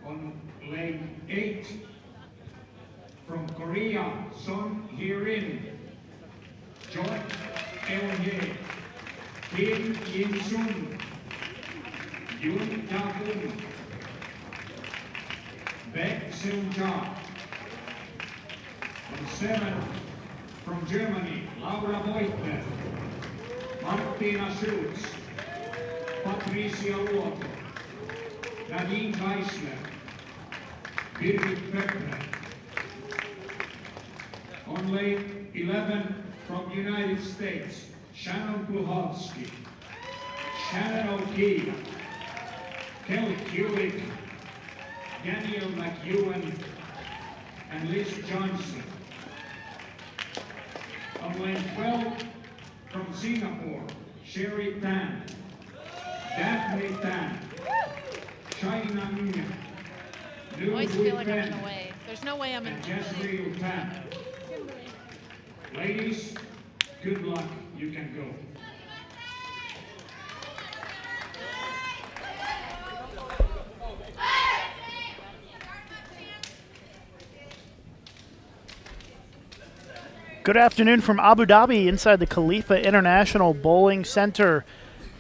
On lane 8 from Korea, Son Hye-rin, Choi Eun-hye, Kim In-sun, Yoon Ja-kun, Baek Seung-ja. On 7 from Germany, Laura Voigtner, Martina Schulz, Patricia Luoto, Nadine Geisler, Birgit Beckner. On lane 11 from the United States, Shannon Pluhowski, Shannon O'Keefe, Kelly Kulick, Daniel McEwen, and Liz Johnson. On lane 12 from Singapore, Sherry Tan, Daphne Tan, China Nguyen, I always feel like I'm in the way. There's no way I'm in and the way. Jezreel Tan. Ladies, good luck. You can go. Good afternoon from Abu Dhabi inside the Khalifa International Bowling Center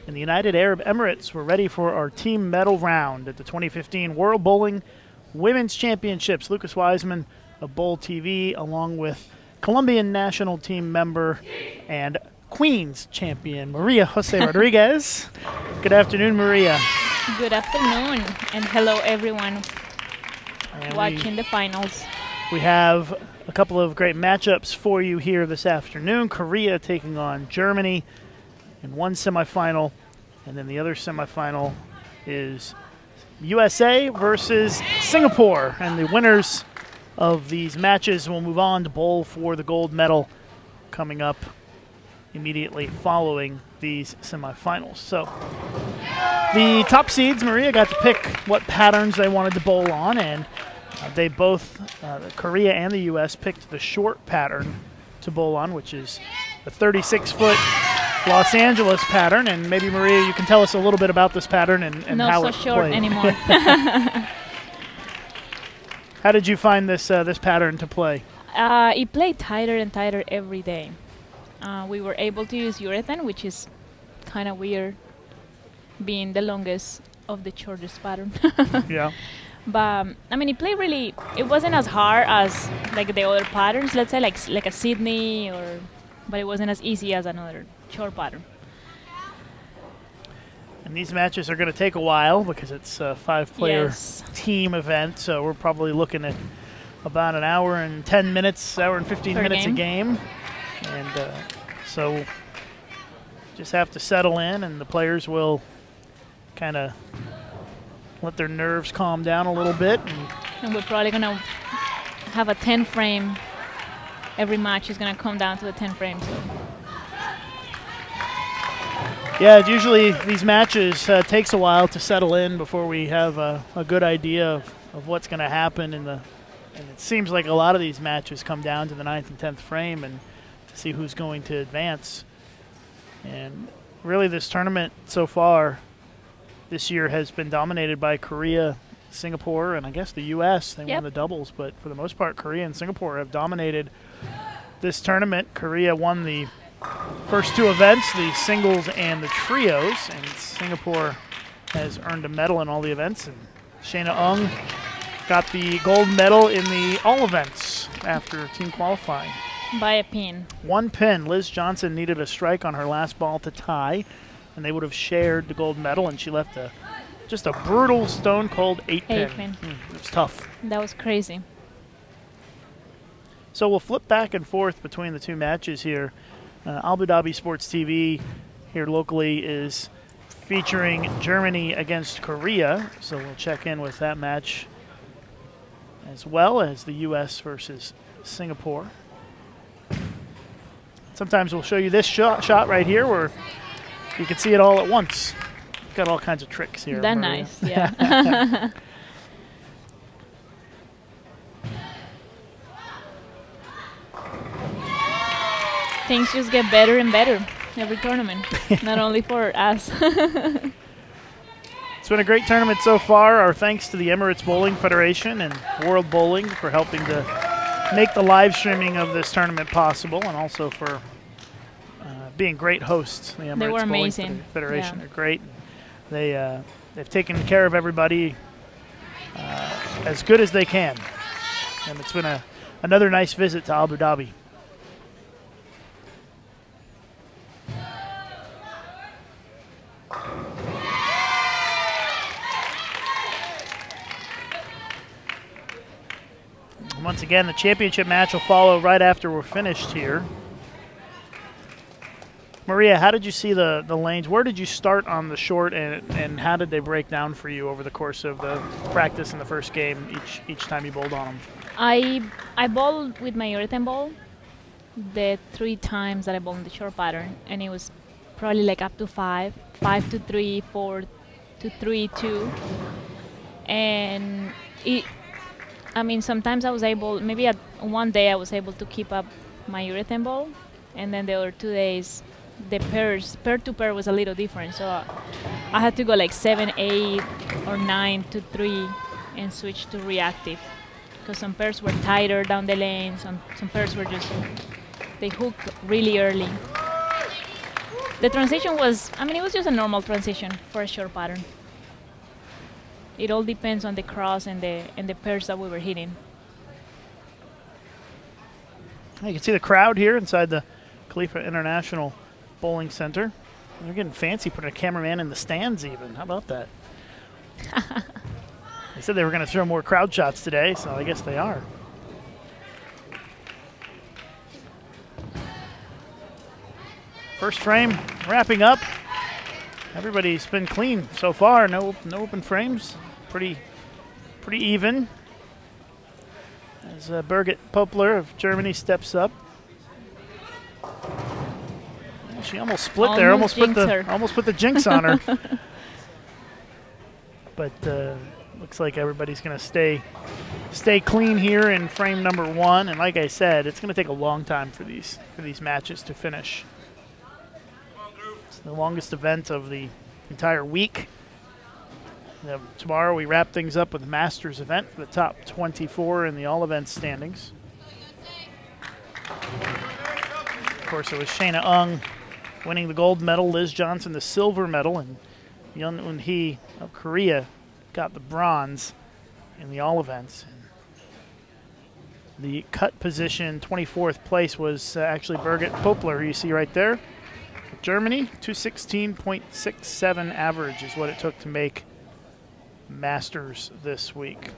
in the United Arab Emirates. We're ready for our team medal round at the 2015 World Bowling Women's Championships. Lucas Wiseman of Bowl TV, along with Colombian national team member and Queens champion Maria Jose Rodriguez. Good afternoon, Maria. Good afternoon, and hello everyone And watching the finals. We have a couple of great matchups for you here this afternoon. Korea taking on Germany in one semifinal, and then the other semifinal is USA versus Singapore. And the winners of these matches will move on to bowl for the gold medal coming up immediately following these semifinals. So the top seeds, Maria, got to pick what patterns they wanted to bowl on, and they both, Korea and the U.S., picked the short pattern to bowl on, which is the 36-foot Los Angeles pattern. And maybe, Maria, you can tell us a little bit about this pattern and how Not it so short played. anymore. How did you find this this pattern to play? It played tighter and tighter every day. We were able to use urethane, which is kind of weird, being the longest of the shortest pattern. Yeah. But I mean, it played really. It wasn't as hard as like the other patterns. Let's say like a Sydney, but it wasn't as easy as another short pattern. And these matches are going to take a while because it's a 5-player Yes. team event. So we're probably looking at about an hour and 10 minutes, hour and 15 Per minutes game. a game. And so just have to settle in, and the players will kind of let their nerves calm down a little bit. And we're probably gonna have a 10 frame. Every match is gonna come down to the 10 frames. So. Yeah, usually these matches takes a while to settle in before we have a good idea of what's going to happen and it seems like a lot of these matches come down to the 9th and 10th frame and to see who's going to advance. And really this tournament so far this year has been dominated by Korea, Singapore, and I guess the U.S. They won the doubles, but for the most part, Korea and Singapore have dominated this tournament. Korea won the first two events, the singles and the trios, and Singapore has earned a medal in all the events. And Shayna Ung got the gold medal in the all events after team qualifying. By a pin. One pin. Liz Johnson needed a strike on her last ball to tie, and they would have shared the gold medal, and she left just a brutal, stone-cold 8-pin. It was tough. That was crazy. So we'll flip back and forth between the two matches here. Abu Dhabi Sports TV here locally is featuring Germany against Korea, so we'll check in with that match as well as the U.S. versus Singapore. Sometimes we'll show you this shot right here where you can see it all at once. Got all kinds of tricks here. That's Maria. nice, yeah. Things just get better and better every tournament, not only for us. It's It's been a great tournament so far. Our thanks to the Emirates Bowling Federation and World Bowling for helping to make the live streaming of this tournament possible, and also for being great hosts. The Emirates They were Bowling amazing. Federation. Yeah. They're great. They've taken care of everybody as good as they can. And it's been another nice visit to Abu Dhabi. Once again, the championship match will follow right after we're finished here. Maria, how did you see the lanes? Where did you start on the short, and how did they break down for you over the course of the practice in the first game each time you bowled on them? I bowled with my urethane ball the 3 times that I bowled in the short pattern, and it was probably like up to 5 to 3, 4 to 3, 2. And sometimes I was able, maybe at one day I was able to keep up my urethane ball, and then the other 2 days the pair to pair was a little different, so I had to go like 7, 8 or 9 to 3 and switch to reactive, because some pairs were tighter down the lane, some pairs were just, they hooked really early. The transition was, it was just a normal transition for a short pattern. It all depends on the cross and the pairs that we were hitting. You can see the crowd here inside the Khalifa International Bowling Center. They're getting fancy, putting a cameraman in the stands even. How about that? They said they were going to throw more crowd shots today, so I guess they are. First frame wrapping up. Everybody's been clean so far. No open frames. Pretty even. As Birgit Popler of Germany steps up. She almost split there. Almost put the jinx on her. But looks like everybody's going to stay clean here in frame number 1. And like I said, it's going to take a long time for these matches to finish. It's the longest event of the entire week. Tomorrow we wrap things up with the Masters event for the top 24 in the all-event standings. Of course, it was Shayna Ung winning the gold medal, Liz Johnson the silver medal, and Yeon Eun-hee of Korea got the bronze in the all-events. The cut position, 24th place, was actually Birgit Popler, who you see right there. Germany, 216.67 average is what it took to make Masters this week.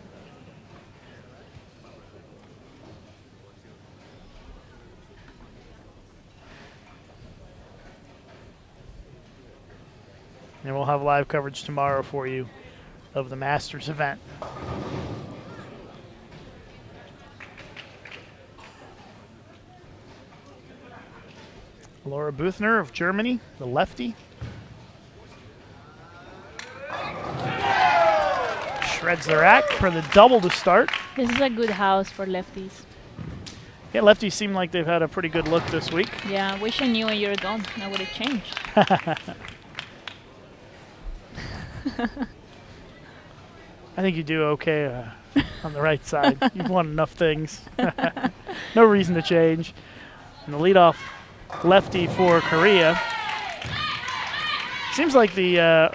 And we'll have live coverage tomorrow for you of the Masters event. Laura Buthner of Germany, the lefty. Shreds the rack for the double to start. This is a good house for lefties. Yeah, lefties seem like they've had a pretty good look this week. Yeah, I wish I knew a year ago. That would have changed. I think you do okay on the right side. You've won enough things. No reason to change. And the leadoff lefty for Korea. Seems like the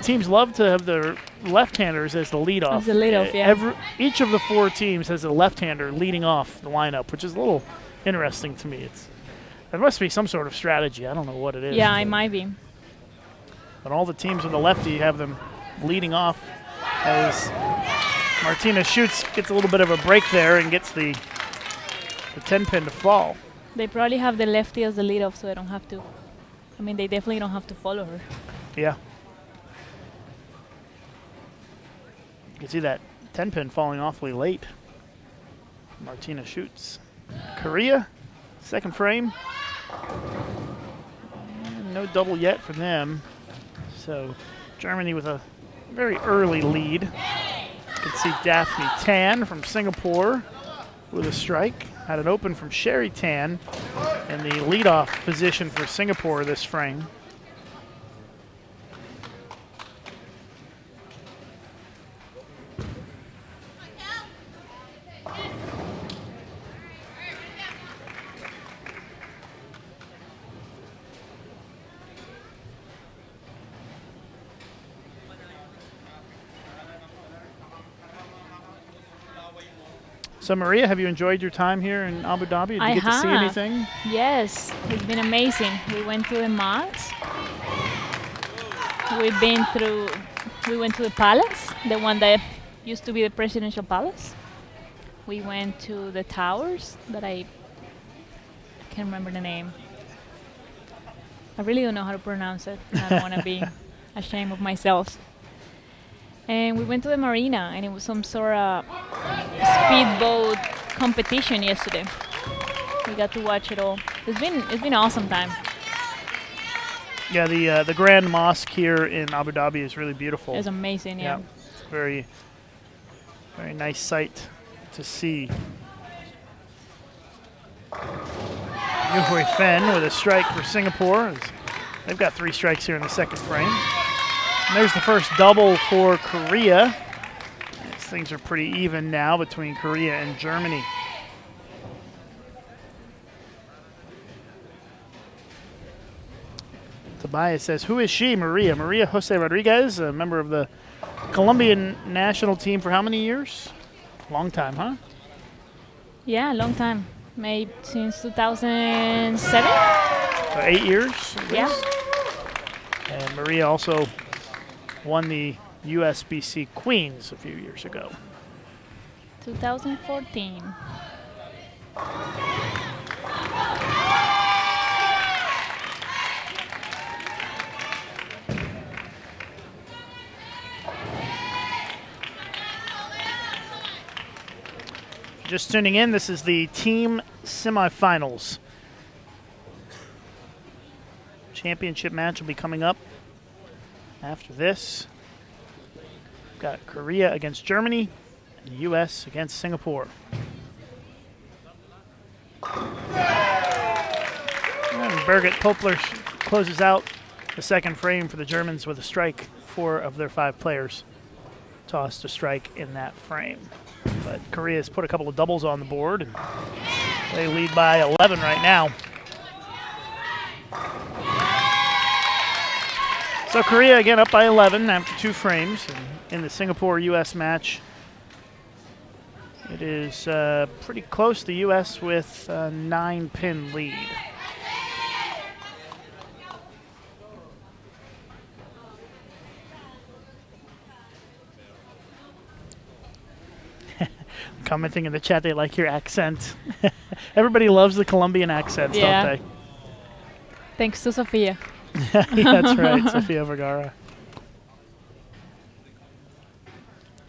teams love to have their left-handers as the leadoff. As the leadoff, yeah. Each of the 4 teams has a left-hander leading off the lineup, which is a little interesting to me. There must be some sort of strategy. I don't know what it is. Yeah, it might be. But all the teams with the lefty have them leading off as Martina Schutz gets a little bit of a break there and gets the 10-pin to fall. They probably have the lefty as the leadoff, so they don't have to. They definitely don't have to follow her. Yeah. You can see that 10-pin falling awfully late. Martina Schutz. Korea, second frame. And no double yet for them. So Germany with a very early lead. You can see Daphne Tan from Singapore with a strike. Had an open from Sherry Tan in the leadoff position for Singapore this frame. So Maria, have you enjoyed your time here in Abu Dhabi? Did you get to see anything? Yes, it's been amazing. We went to the mosque. We went to the palace, the one that used to be the presidential palace. We went to the towers that I can't remember the name. I really don't know how to pronounce it. I don't want to be ashamed of myself. And we went to the marina, and it was some sort of speedboat competition yesterday. We got to watch it all. It's been an awesome time. Yeah, the Grand Mosque here in Abu Dhabi is really beautiful. It's amazing, yeah. It's very, very nice sight to see. Yu Hui Fen with a strike for Singapore. They've got 3 strikes here in the second frame. And there's the first double for Korea. As things are pretty even now between Korea and Germany. Tobias says, who is she? Maria. Maria Jose Rodriguez, a member of the Colombian national team for how many years? Long time, huh? Yeah, long time. Maybe since 2007. 8 years? Yeah. And Maria also won the USBC Queens a few years ago. 2014. Just tuning in, this is the team semifinals. Championship match will be coming up after this. We've got Korea against Germany and the U.S. against Singapore. And Birgit Popler closes out the second frame for the Germans with a strike. 4 of their 5 players tossed a strike in that frame. But Korea's put a couple of doubles on the board, and they lead by 11 right now. So Korea again up by 11 after 2 frames. And in the Singapore-U.S. match, it is pretty close. The U.S. with a 9-pin lead. Commenting in the chat, they like your accent. Everybody loves the Colombian accents, don't they? Thanks to Sofia. Yeah, that's right, Sofia Vergara.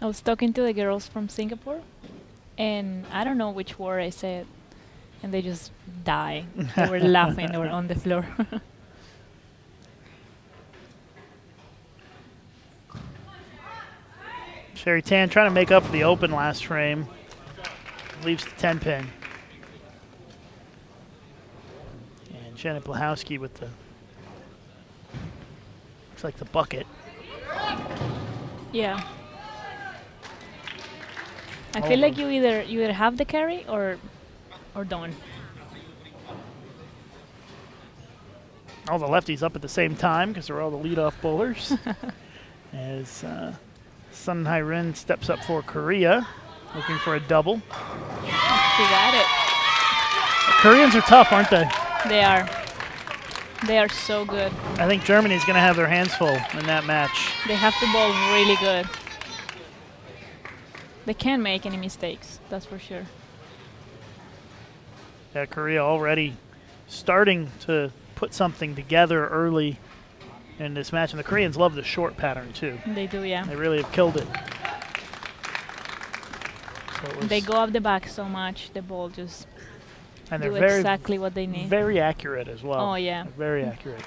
I was talking to the girls from Singapore, and I don't know which word I said, and they just died. They were laughing. They were on the floor. Sherry Tan trying to make up for the open last frame. Leaves the 10-pin. And Janet Blahowski with the, looks like the bucket. Yeah. I feel like you either have the carry or don't. All the lefties up at the same time because they're all the leadoff bowlers. As Sun Hai-rin steps up for Korea, looking for a double. She got it. The Koreans are tough, aren't they? They are. They are so good. I think Germany's going to have their hands full in that match. They have to bowl really good. They can't make any mistakes, that's for sure. Yeah, Korea already starting to put something together early in this match. And the Koreans love the short pattern, too. They do, yeah. They really have killed it. So they go up the back so much, the ball just and do they're exactly what they need. Very accurate as well. Oh, yeah. They're very accurate.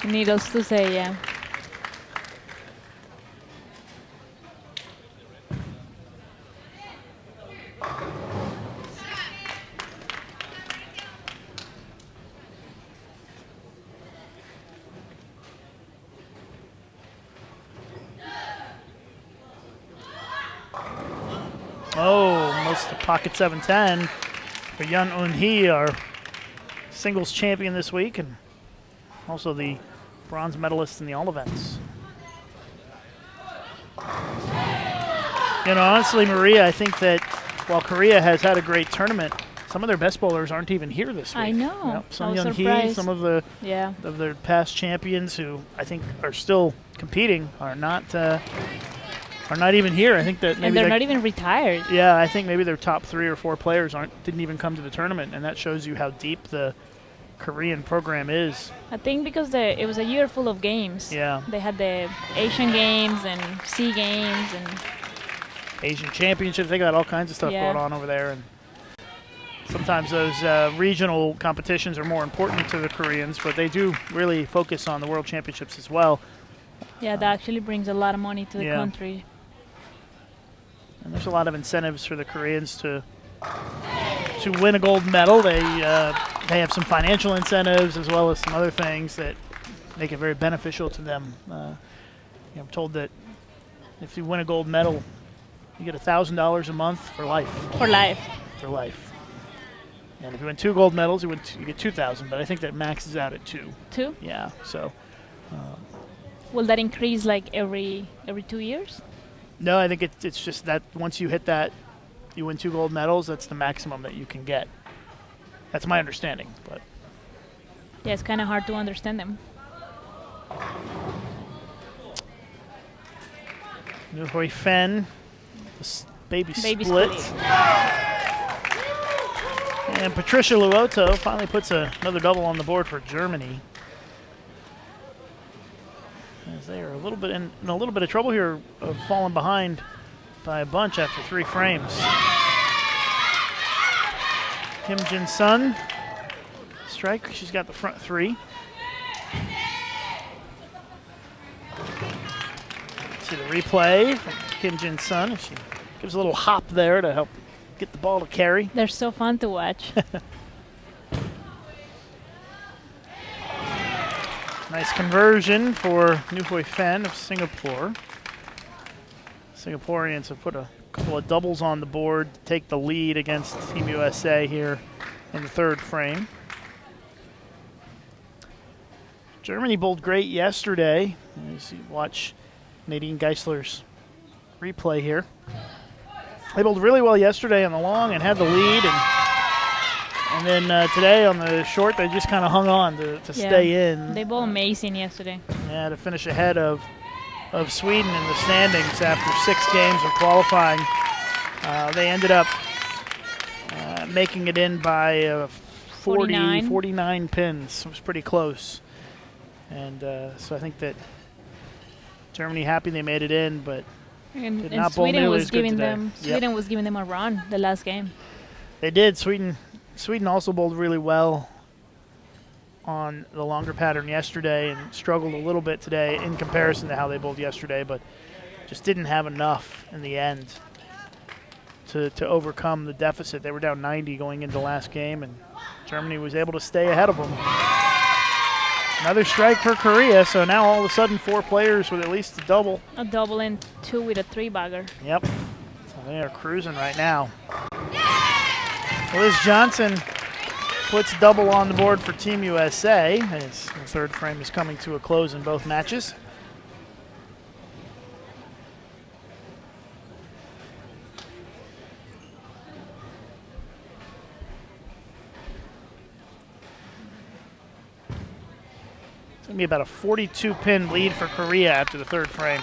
Needless to say, yeah. Oh, almost a pocket 7-10 for Yun Un-hee, our singles champion this week, and also the bronze medalist in the all events. You know, honestly, Maria, I think that while Korea has had a great tournament, some of their best bowlers aren't even here this week. I know. Yep. I Sun was Young Hee, surprised. some of the Yeah. of their past champions who I think are still competing are not even here. I think that maybe And they're not even retired. Yeah, I think maybe their top 3 or 4 players didn't even come to the tournament, and that shows you how deep the Korean program is. I think because it was a year full of games. Yeah. They had the Asian Games and SEA Games and Asian Championships, they got all kinds of stuff Yeah. going on over there, and sometimes those regional competitions are more important to the Koreans, but they do really focus on the World Championships as well. yeah, that actually brings a lot of money to the Yeah. country. And there's a lot of incentives for the Koreans to win a gold medal. They have some financial incentives as well as some other things that make it very beneficial to them. I'm told that if you win a gold medal, you get $1,000 a month for life. For life. For life. And if you win 2 gold medals, you get 2,000. But I think that maxes out at 2. 2? Yeah. So Will that increase like every 2 years? no, I think it's just that once you hit that, you win 2 gold medals. That's the maximum that you can get. That's my understanding. But Yeah, it's kind of hard to understand them. Nuhoi Fen, baby Baby split. split. And Patricia Luoto finally puts another double on the board for Germany. As they are a little bit in a little bit of trouble here of falling behind by a bunch after 3 frames. Kim Jin-sun, strike. She's got the front 3. See the replay from Kim Jin-sun. She gives a little hop there to help get the ball to carry. They're so fun to watch. Nice conversion for Nuhoi Fen of Singapore. Singaporeans have put a couple of doubles on the board to take the lead against Team USA here in the 3rd frame. Germany bowled great yesterday. As you watch Nadine Geisler's replay here. They bowled really well yesterday on the long and had the lead, and then today on the short they just kind of hung on to stay in. They bowled amazing yesterday. Yeah, to finish ahead of Sweden in the standings after 6 games of qualifying. They ended up making it in by 49 pins. It was pretty close. And so I think that Germany happy they made it in, but And not bowl Sweden nearly was as good giving today. them Yep. Sweden was giving them a run the last game. they did. Sweden also bowled really well on the longer pattern yesterday and struggled a little bit today in comparison to how they bowled yesterday, but just didn't have enough in the end to overcome the deficit. They were down 90 going into the last game, and Germany was able to stay ahead of them. Another strike for Korea, so now all of a sudden 4 players with at least a double. A double and 2 with a 3-bagger. Yep, so they are cruising right now. Liz Johnson puts double on the board for Team USA as the 3rd frame is coming to a close in both matches. It's going to be about a 42-pin lead for Korea after the 3rd frame.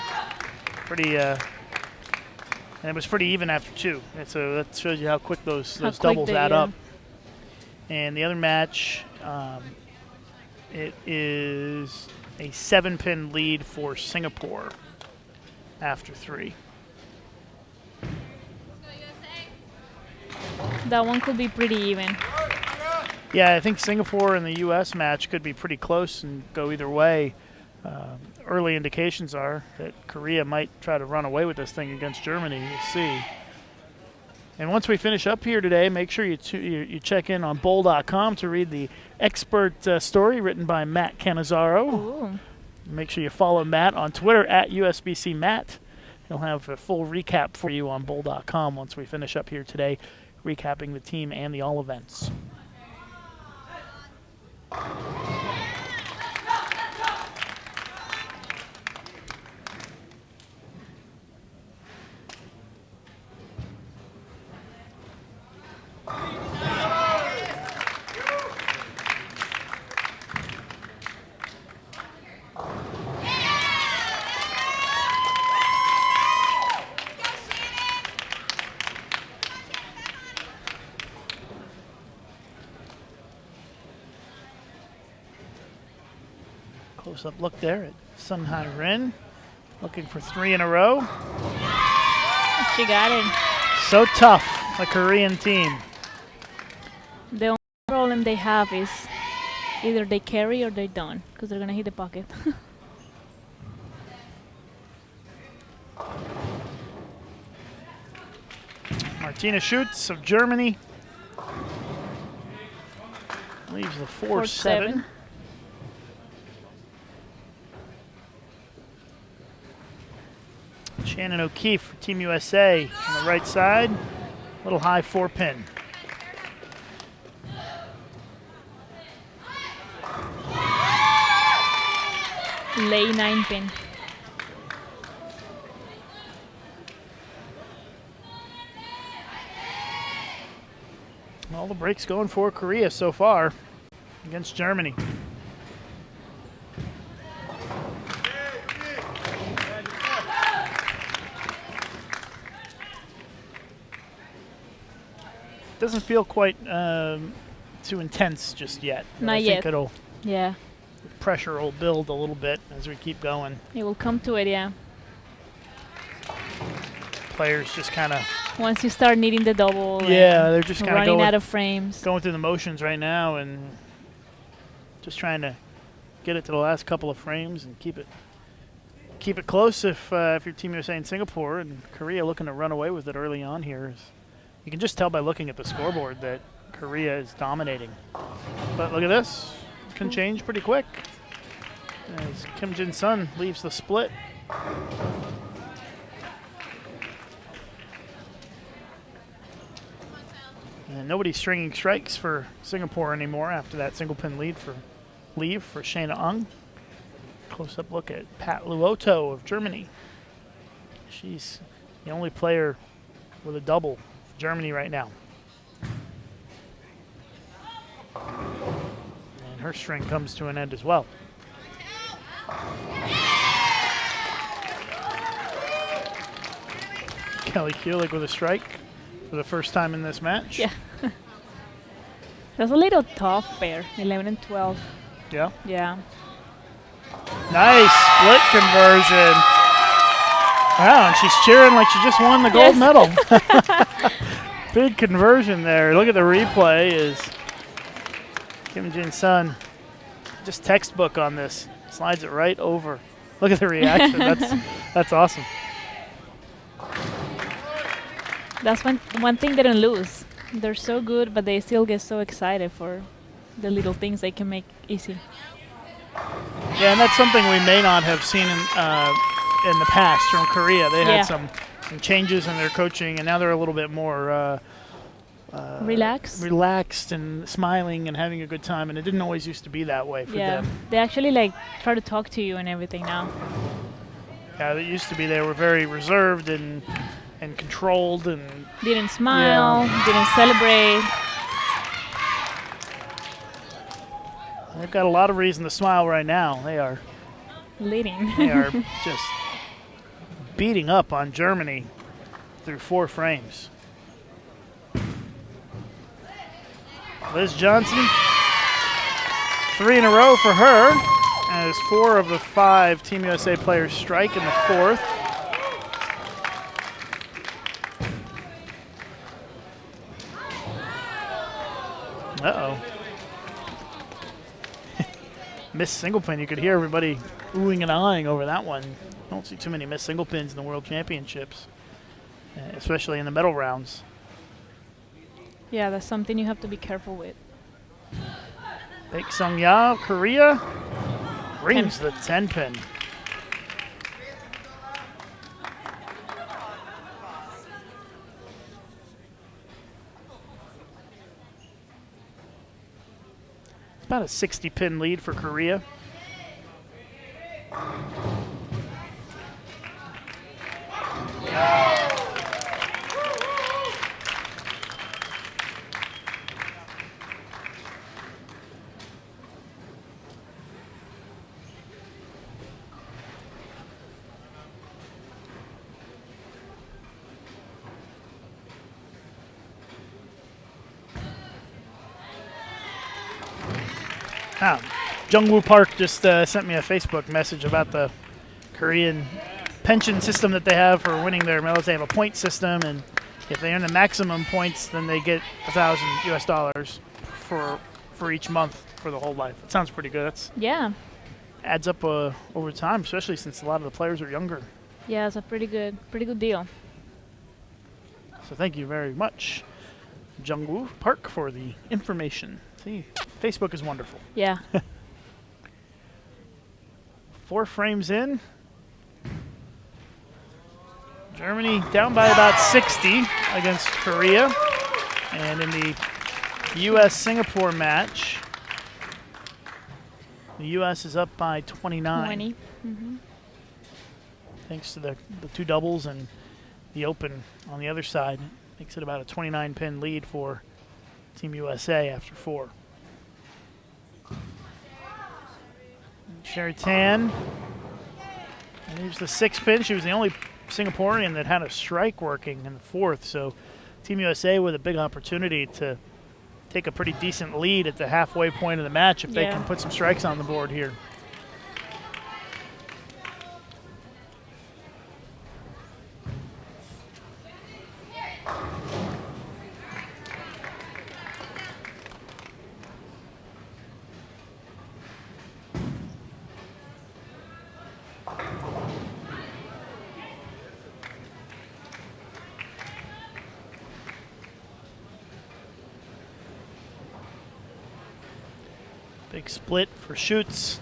And it was pretty even after 2. And so that shows you how quick those doubles add up. And the other match, it is a 7-pin lead for Singapore after 3. That one could be pretty even. Yeah, I think Singapore and the U.S. match could be pretty close and go either way. Early indications are that Korea might try to run away with this thing against Germany. We'll see. And once we finish up here today, make sure you check in on bowl.com to read the expert story written by Matt Cannizzaro. Ooh. Make sure you follow Matt on Twitter at USBC Matt. He'll have a full recap for you on bowl.com once we finish up here today, recapping the team and the all events. Close-up look there at Sun Hai Rin, looking for 3 in a row. She got it. So tough, the Korean team. The only problem they have is either they carry or they don't, because they're going to hit the pocket. Martina Schutz of Germany leaves the 4-7. Shannon O'Keefe for Team USA on the right side. Little high 4-pin. Lay 9-pin. All the breaks going for Korea so far against Germany. Doesn't feel quite too intense just yet. Not I yet. think it'll Yeah, pressure will build a little bit as we keep going. it will come to it, yeah. Players just kind of Once you start needing the double. yeah, and they're just kind of running going out of frames. going through the motions right now and just trying to get it to the last couple of frames and keep it close if you're Team USA in Singapore, and Korea looking to run away with it early on here. You can just tell by looking at the scoreboard that Korea is dominating. But look at this. It can change pretty quick as Kim Jin-sun leaves the split. And nobody's stringing strikes for Singapore anymore after that single pin lead for Shayna Ung. Close-up look at Pat Luoto of Germany. She's the only player with a double for Germany right now. And her string comes to an end as well. Kelly Kulik with a strike for the first time in this match. Yeah. That's a little tough pair, 11 and 12. Yeah. Yeah. Nice split conversion. Wow, and she's cheering like she just won the gold medal. Big conversion there. Look at the replay. Is Kim Jin-sun just textbook on this? Slides it right over. Look at the reaction. That's awesome. That's one thing they don't lose. They're so good, but they still get so excited for the little things they can make easy. Yeah, and that's something we may not have seen in the past from Korea. They had some changes in their coaching, and now they're a little bit more relaxed and smiling and having a good time. And it didn't always used to be that way for them. They actually try to talk to you and everything now. Yeah, it used to be they were very reserved and controlled and didn't smile, didn't celebrate. They've got a lot of reason to smile right now. They are leading. They are just beating up on Germany through 4 frames. Liz Johnson, 3 in a row for her, as 4 of the 5 Team USA players strike in the 4th. Uh-oh. Missed single pin. You could hear everybody oohing and eyeing over that one. Don't see too many missed single pins in the World Championships, especially in the medal rounds. Yeah, that's something you have to be careful with. Baek Sung-ya, Korea, brings the 10 pin. About a 60 pin lead for Korea. Jungwoo Park just sent me a Facebook message about the Korean pension system that they have for winning their medals. They have a point system, and if they earn the maximum points, then they get $1,000 for each month for the whole life. It sounds pretty good. That's Yeah. adds up over time, especially since a lot of the players are younger. Yeah, it's a pretty good deal. So thank you very much, Jungwoo Park, for the information. See, Facebook is wonderful. Yeah. 4 frames in. Germany down by about 60 against Korea. And in the U.S.-Singapore match, the U.S. is up by 29. 20. Mm-hmm. Thanks to the 2 doubles and the open on the other side. Makes it about a 29-pin lead for Team USA after 4. Sherry Tan. And here's the 6-pin. She was the only Singaporean that had a strike working in the 4th. So Team USA with a big opportunity to take a pretty decent lead at the halfway point of the match if they can put some strikes on the board here. Big split for shoots.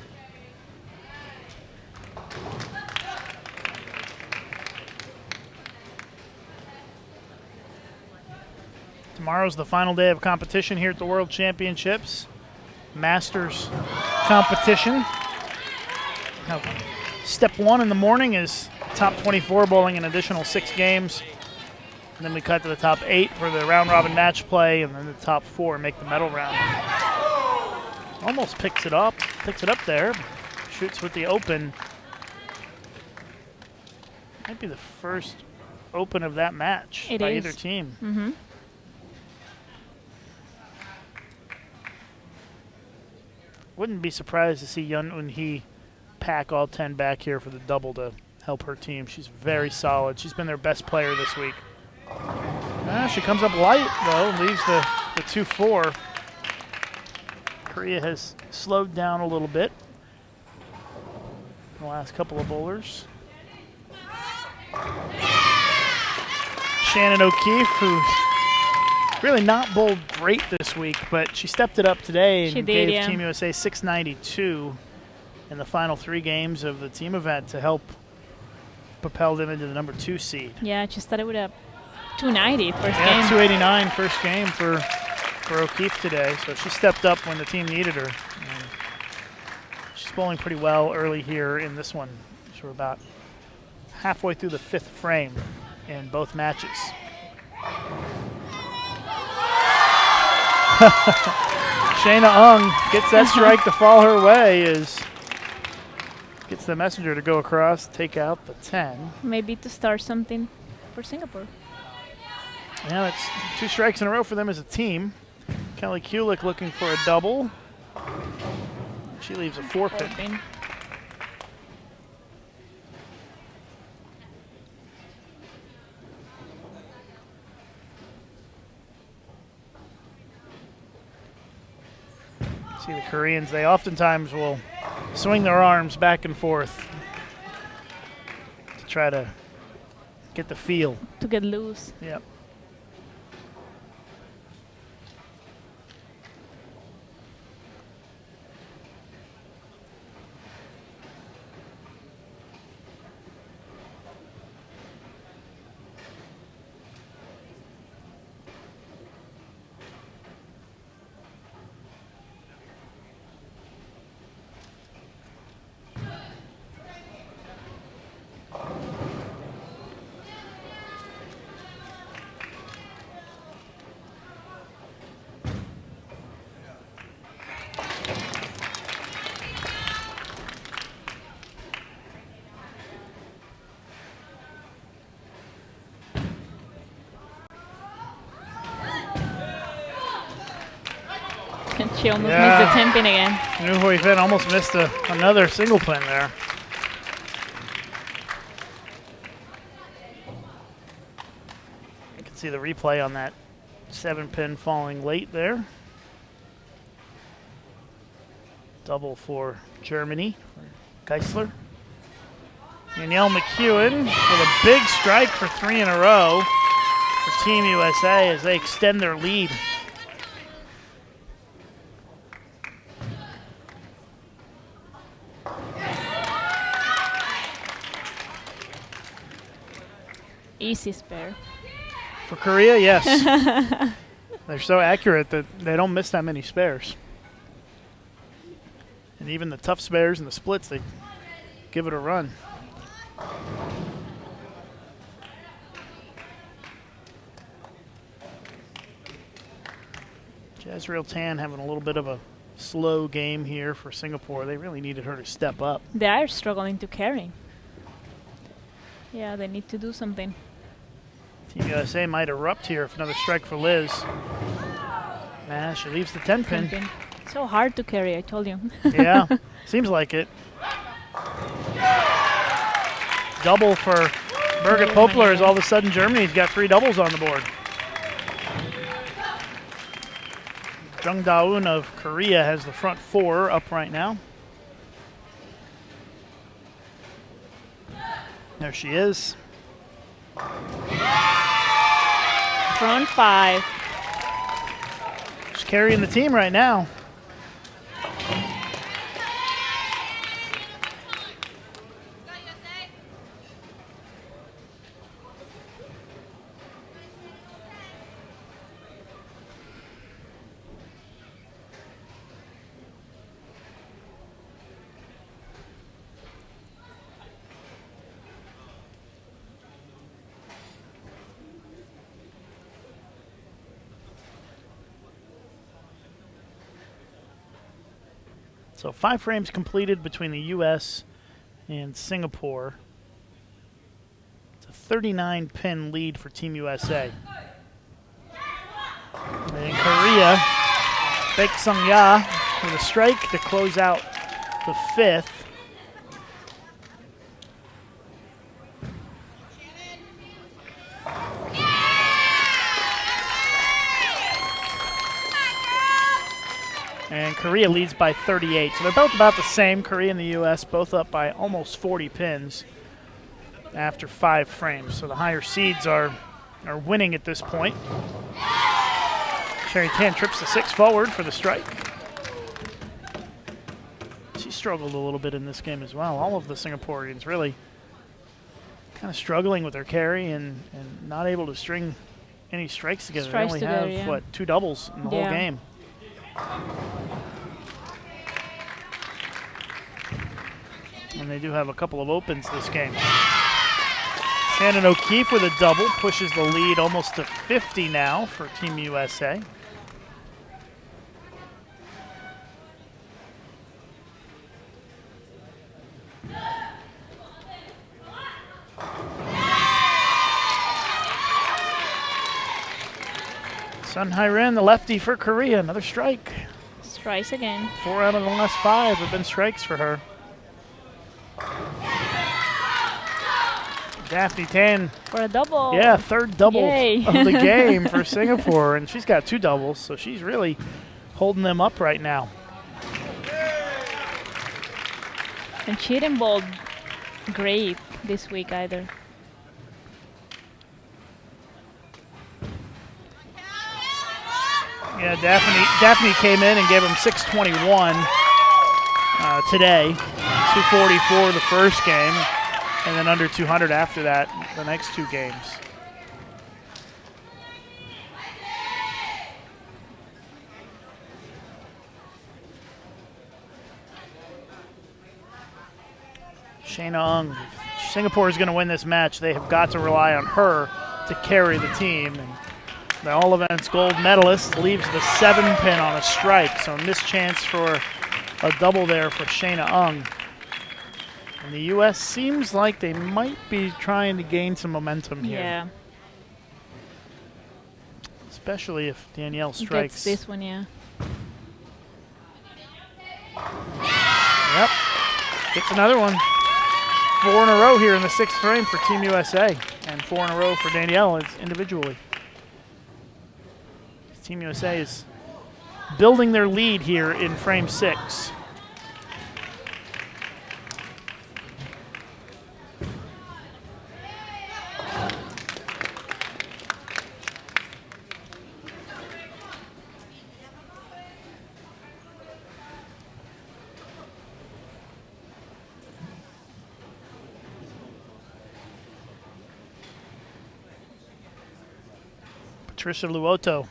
Tomorrow's the final day of competition here at the World Championships. Masters competition. Now, step 1 in the morning is top 24 bowling an additional 6 games. And then we cut to the top 8 for the round-robin match play, and then the top 4 make the medal round. Almost picks it up there. Shoots with the open. Might be the first open of that match by either team. Mm-hmm. Wouldn't be surprised to see Yun Un-hee pack all 10 back here for the double to help her team. She's very solid. She's been their best player this week. She comes up light, though, leaves the 2-4. Korea has slowed down a little bit in the last couple of bowlers. Shannon O'Keefe, who's really not bowled great this week, but she stepped it up today and gave Team USA 692 in the final 3 games of the team event to help propel them into the number 2 seed. Yeah, she started with a 290 first game. 289 first game for O'Keefe today, so she stepped up when the team needed her. And she's bowling pretty well early here in this one. So we're about halfway through the 5th frame in both matches. Shayna Ung gets that strike to fall her way, gets the messenger to go across, take out the 10. Maybe to start something for Singapore. Yeah, that's 2 strikes in a row for them as a team. Kelly Kulik looking for a double. She leaves a 4-pin. See the Koreans, they oftentimes will swing their arms back and forth to try to get the feel. To get loose. Yep. She almost missed the 10 pin again. Nu Hui Fin almost missed another single pin there. You can see the replay on that 7 pin falling late there. Double for Germany, Geisler. Danielle McEwen with a big strike for 3 in a row for Team USA as they extend their lead. Easy spare. For Korea, yes. They're so accurate that they don't miss that many spares. And even the tough spares and the splits, they give it a run. Jazrael Tan having a little bit of a slow game here for Singapore. They really needed her to step up. They are struggling to carry. Yeah, they need to do something. Team USA might erupt here if another strike for Liz. Nah, she leaves the 10 pin. 10 pin. So hard to carry, I told you. Yeah, seems like it. Double for Birgit Poplar as all of a sudden Germany's got 3 doubles on the board. Jung Da-eun of Korea has the front 4 up right now. There she is. Front 5. She's carrying the team right now. So 5 frames completed between the U.S. and Singapore. It's a 39-pin lead for Team USA. And Korea, Baek Sung-ya with a strike to close out the 5th. And Korea leads by 38. So they're both about the same. Korea and the U.S. both up by almost 40 pins after 5 frames. So the higher seeds are winning at this point. Sherry Tan trips the 6 forward for the strike. She struggled a little bit in this game as well. All of the Singaporeans really kind of struggling with their carry and not able to string any strikes together. They only have, what, 2 doubles in the whole game. And they do have a couple of opens this game. Shannon O'Keefe with a double pushes the lead almost to 50 now for Team USA. Sun Hai-ren, the lefty for Korea, another strike. Strikes again. 4 out of the last 5 have been strikes for her. Daphne Tan. For a double. Yeah, 3rd double Yay. of the game for Singapore. And she's got 2 doubles, so she's really holding them up right now. And she didn't bowl great this week either. Yeah, Daphne came in and gave him 621 today. 244 the first game, and then under 200 after that, the next 2 games. Shayna Ung. Singapore is going to win this match. They have got to rely on her to carry the team. And the all events gold medalist leaves the 7 pin on a strike. So missed chance for a double there for Shayna Ung. And the U.S. seems like they might be trying to gain some momentum here. Yeah. Especially if Danielle strikes. Gets this one, yeah. Yep. Gets another one. 4 in a row here in the 6th frame for Team USA, and 4 in a row for Danielle individually. Team USA is building their lead here in frame 6. Patricia Luoto,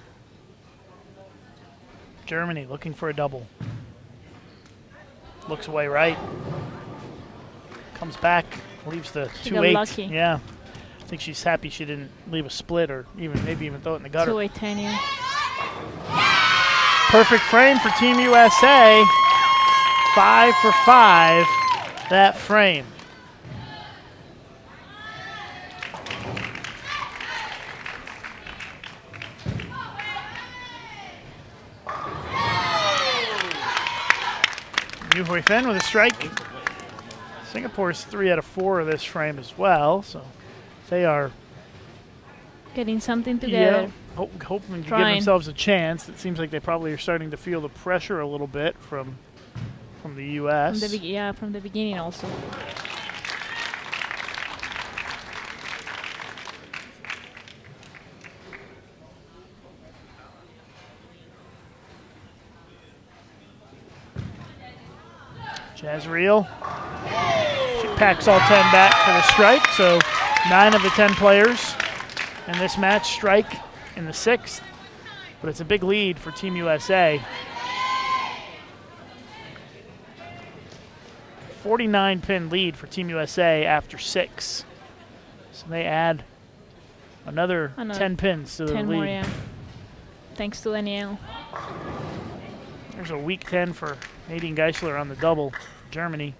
Germany, looking for a double. Looks away right. Comes back, leaves the 2-8. Lucky. Yeah. I think she's happy she didn't leave a split or maybe even throw it in the gutter. 2-8-10, yeah. Perfect frame for Team USA. 5 for 5 that frame. Yu Hui Fen with a strike. Singapore's 3 out of 4 of this frame as well, so they are getting something together. Yeah, hoping to give Trying. themselves a chance. It seems like they probably are starting to feel the pressure a little bit from the U.S. From the beginning also. Jazreel, she packs all 10 back for the strike, so 9 of the 10 players in this match strike in the 6th, but it's a big lead for Team USA. 49-pin lead for Team USA after 6. So they add another 10 pins to the 10 lead. more, yeah. Thanks to Danielle. There's a weak 10 for Nadine Geisler on the double, Germany.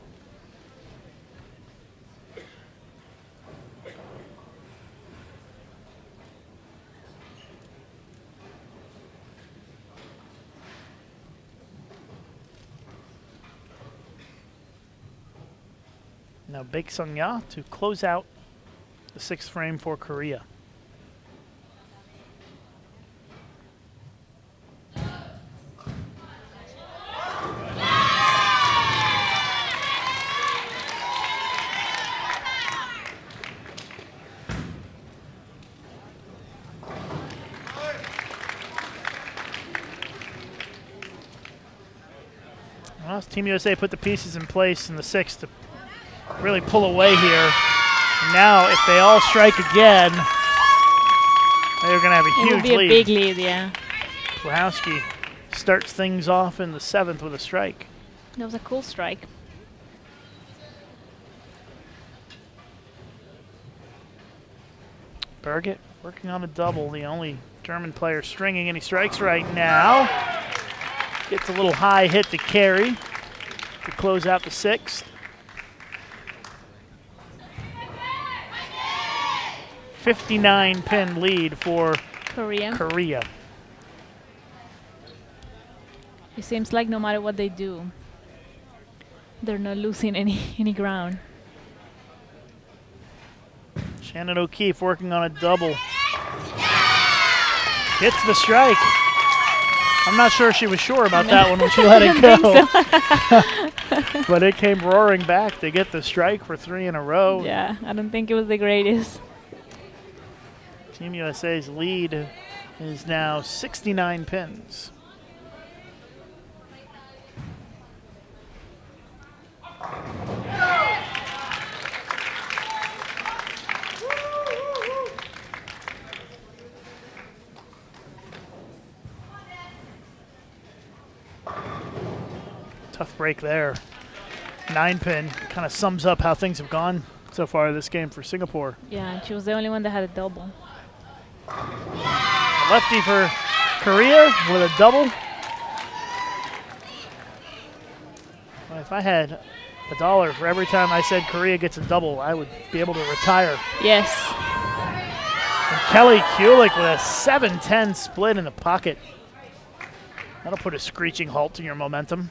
Now Baek Sung-ya to close out the 6th frame for Korea. Well, Team USA put the pieces in place in the 6th to really pull away here. And now, if they all strike again, they're going to have a huge lead. It will be a big lead, yeah. Plahowski starts things off in the 7th with a strike. That was a cool strike. Birgit working on a double, the only German player stringing any strikes right now. Gets a little high hit to carry to close out the 6th. 59-pin lead for Korea. It seems like no matter what they do, they're not losing any ground. Shannon O'Keefe working on a double. Hits the strike. I'm not sure she was sure about that one when she let it go. But it came roaring back to get the strike for 3 in a row. Yeah, I don't think it was the greatest. Team USA's lead is now 69 pins. Tough break there. 9-pin kind of sums up how things have gone so far this game for Singapore. Yeah, and she was the only one that had a double. A lefty for Korea with a double. Well, if I had $1 for every time I said Korea gets a double, I would be able to retire. Yes. And Kelly Kulik with a 7-10 split in the pocket. That'll put a screeching halt to your momentum.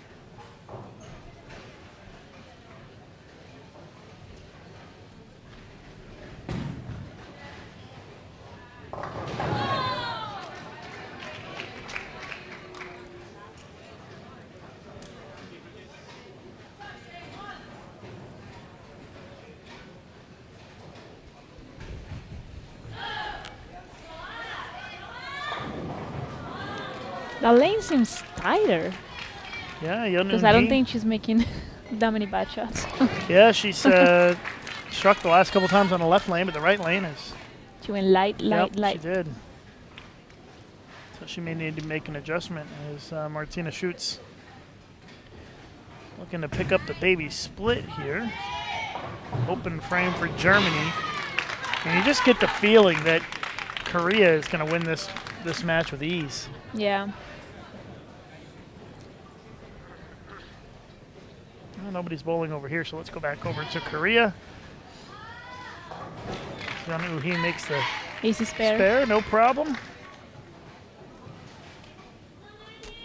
The lane seems tighter Yeah, Yeon because I don't Eun-hee. think she's making that many bad shots. Yeah, she's struck the last couple times on the left lane, but the right lane is. She went light. She did. So she may need to make an adjustment as Martina Schutz looking to pick up the baby split here. Open frame for Germany. And you just get the feeling that Korea is going to win this match with ease. Yeah. Well, nobody's bowling over here, so let's go back over to Korea. Yeon Eun-hee makes the Easy spare. no problem.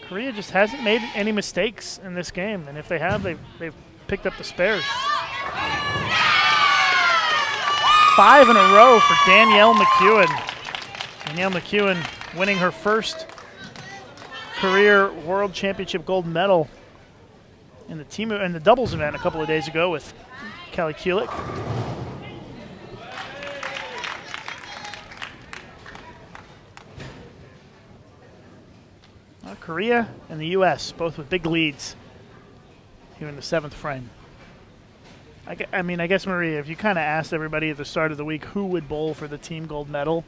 Korea just hasn't made any mistakes in this game, and if they have, they've picked up the spares. 5 in a row for Danielle McEwen. Danielle McEwen winning her first career World Championship gold medal in the doubles event a couple of days ago with Kelly Kulik. Korea and the U.S. both with big leads here in the 7th frame. I guess, Maria, if you kind of asked everybody at the start of the week who would bowl for the team gold medal,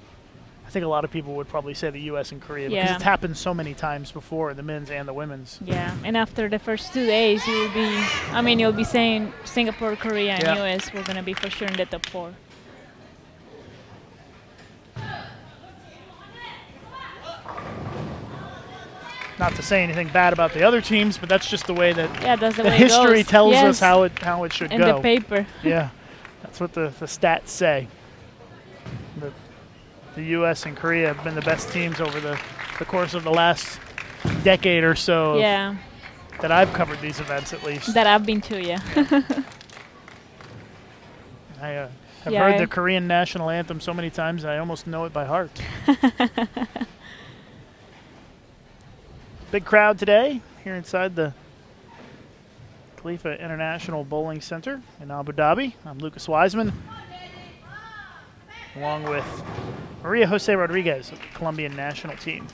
I think a lot of people would probably say the U.S. and Korea because it's happened so many times before, the men's and the women's. Yeah, and after the first 2 days, you'll be saying Singapore, Korea, and U.S. We're going to be for sure in the top 4. Not to say anything bad about the other teams, but that's just the way that that's the way history it goes. tells us how it should in go. The paper. Yeah, that's what the stats say. The U.S. and Korea have been the best teams over the course of the last decade or so. Yeah. That I've covered these events, at least. That I've been to, yeah. I have heard the Korean national anthem so many times I almost know it by heart. Big crowd today here inside the Khalifa International Bowling Center in Abu Dhabi. I'm Lucas Wiseman, along with Maria Jose Rodriguez of the Colombian national team.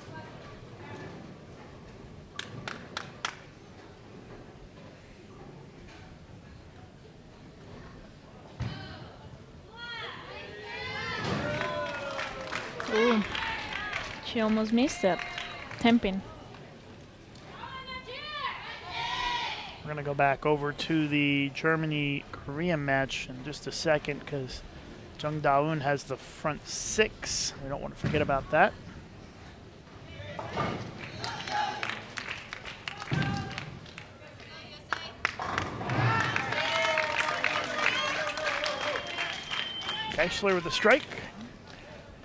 Ooh, she almost missed it. 10-pin. We're going to go back over to the Germany-Korea match in just a second because Jung Da-eun has the front 6. We don't want to forget about that. Geisler with the strike.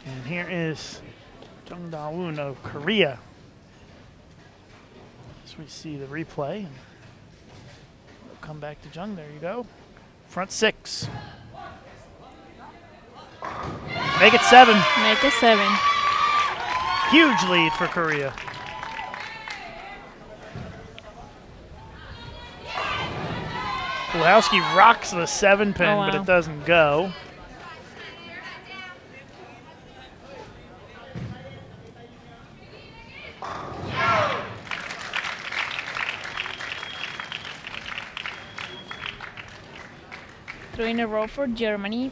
And here is Jung Da-eun of Korea. As we see the replay. Come back to Jung. There you go. Front 6. Make it 7. Make it 7. Huge lead for Korea. Kulowski rocks the 7-pin, but it doesn't go. Three in a row for Germany.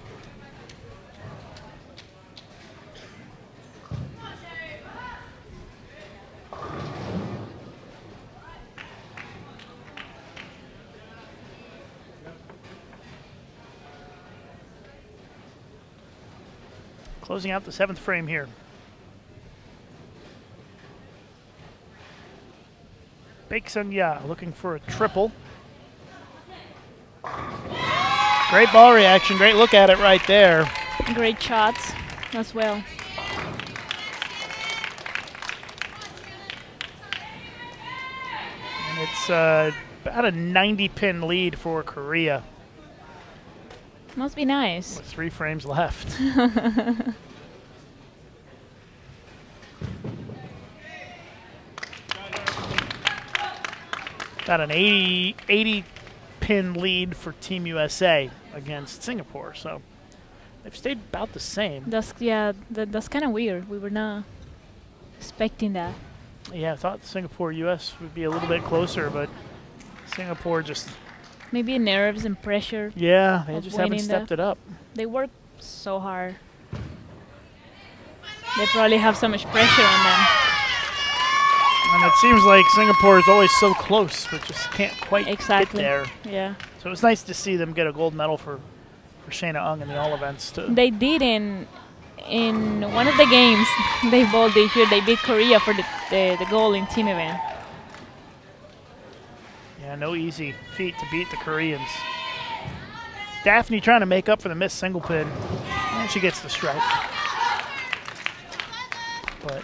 Closing out the 7th frame here. Baek Sun-ya looking for a triple. Great ball reaction, great look at it right there. Great shots as well. And it's about a 90-pin lead for Korea. Must be nice. With 3 frames left. About an 80-pin lead for Team USA against Singapore. So they've stayed about the same. That's kind of weird. We were not expecting that. Yeah, I thought Singapore-U.S. would be a little bit closer, but Singapore just... Maybe nerves and pressure. Yeah, they of just haven't winning stepped it up. They work so hard. They probably have so much pressure on them. And it seems like Singapore is always so close, but just can't quite get there. Yeah. So it was nice to see them get a gold medal for Shayna Ung in the all events too. They did in one of the games they bowled this year. They beat Korea for the goal in team event. Yeah, no easy feat to beat the Koreans. Daphne trying to make up for the missed single pin, and she gets the strike. But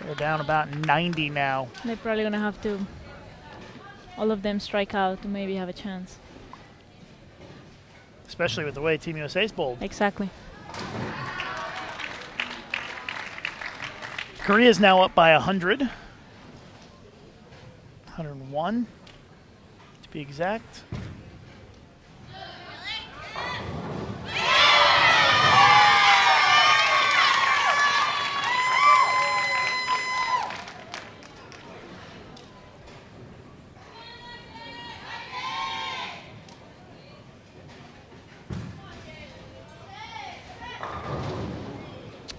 they're down about 90 now. They're probably gonna have to all of them strike out to maybe have a chance. Especially with the way Team USA's bowled. Exactly. Korea's now up by 100. 101, to be exact.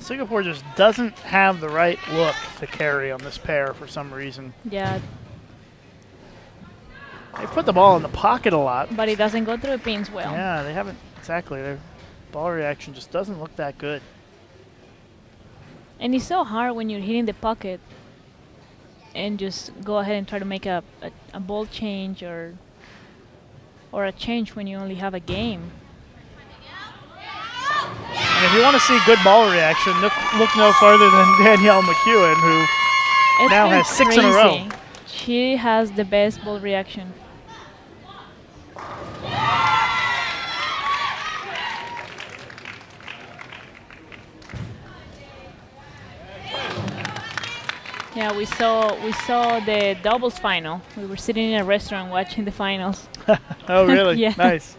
Singapore just doesn't have the right look to carry on this pair for some reason. Yeah, They put the ball in the pocket a lot. but it doesn't go through the pins well. Yeah, they haven't exactly. Their ball reaction just doesn't look that good. And it's so hard when you're hitting the pocket and just go ahead and try to make a ball change or a change when you only have a game. And if you want to see good ball reaction, look no farther than Danielle McEwen, who It's now been has 6 in a row. crazy. She has the best ball reaction. Yeah, we saw the doubles final. We were sitting in a restaurant watching the finals. Oh, really? Yeah. Nice.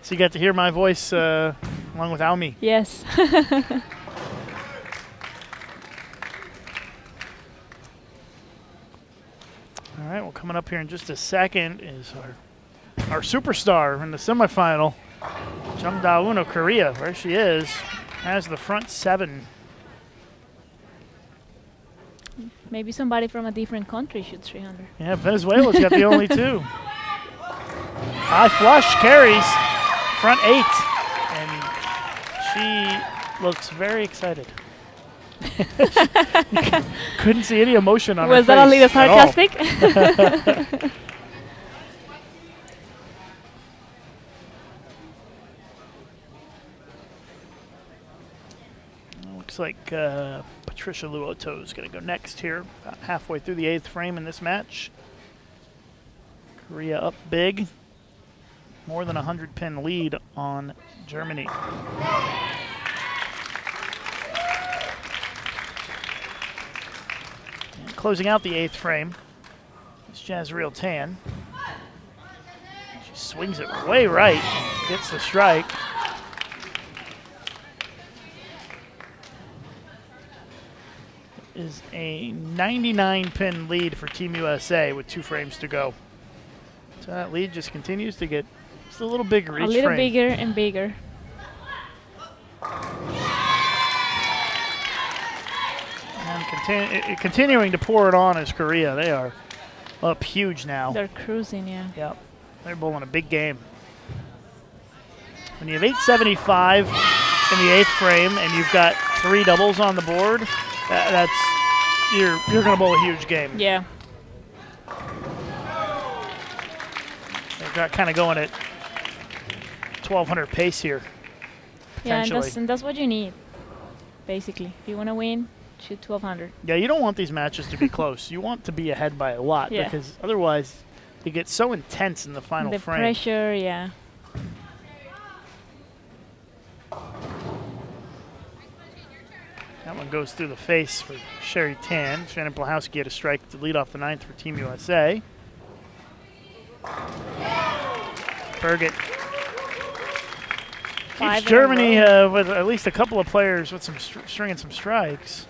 So you got to hear my voice along with Aumi. Yes. All right, well, coming up here in just a second is our superstar in the semifinal, Jung Da-eun of Korea. Where she is, has the front 7. Maybe somebody from a different country shoots 300. Yeah, Venezuela's got the only 2. High flush carries, front 8, and she looks very excited. Couldn't see any emotion on her face. Was that a little at all. sarcastic? Looks like Patricia Luoto is going to go next here, about halfway through the 8th frame in this match. Korea up big, more than 100-pin lead on Germany. And closing out the 8th frame is Jazreel Tan. She swings it way right, gets the strike. Is a 99-pin lead for Team USA with 2 frames to go. So that lead just continues to get just a little bigger each frame. A little bigger and bigger. And continuing to pour it on is Korea. They are up huge now. They're cruising, yeah. Yep, they're bowling a big game. When you have 875 in the 8th frame and you've got 3 doubles on the board, that's you're going to bowl a huge game. Yeah. They've got kind of going at 1,200 pace here. Yeah, Potentially. and that's what you need, basically. If you want to win, shoot 1,200. Yeah, you don't want these matches to be close. You want to be ahead by a lot Yeah. because otherwise it gets so intense in the final The frame. pressure, yeah. That one goes through the face for Sherry Tan. Shannon Blahowski had a strike to lead off the 9th for Team USA. Birgit keeps Germany with at least a couple of players with some stringing some strikes.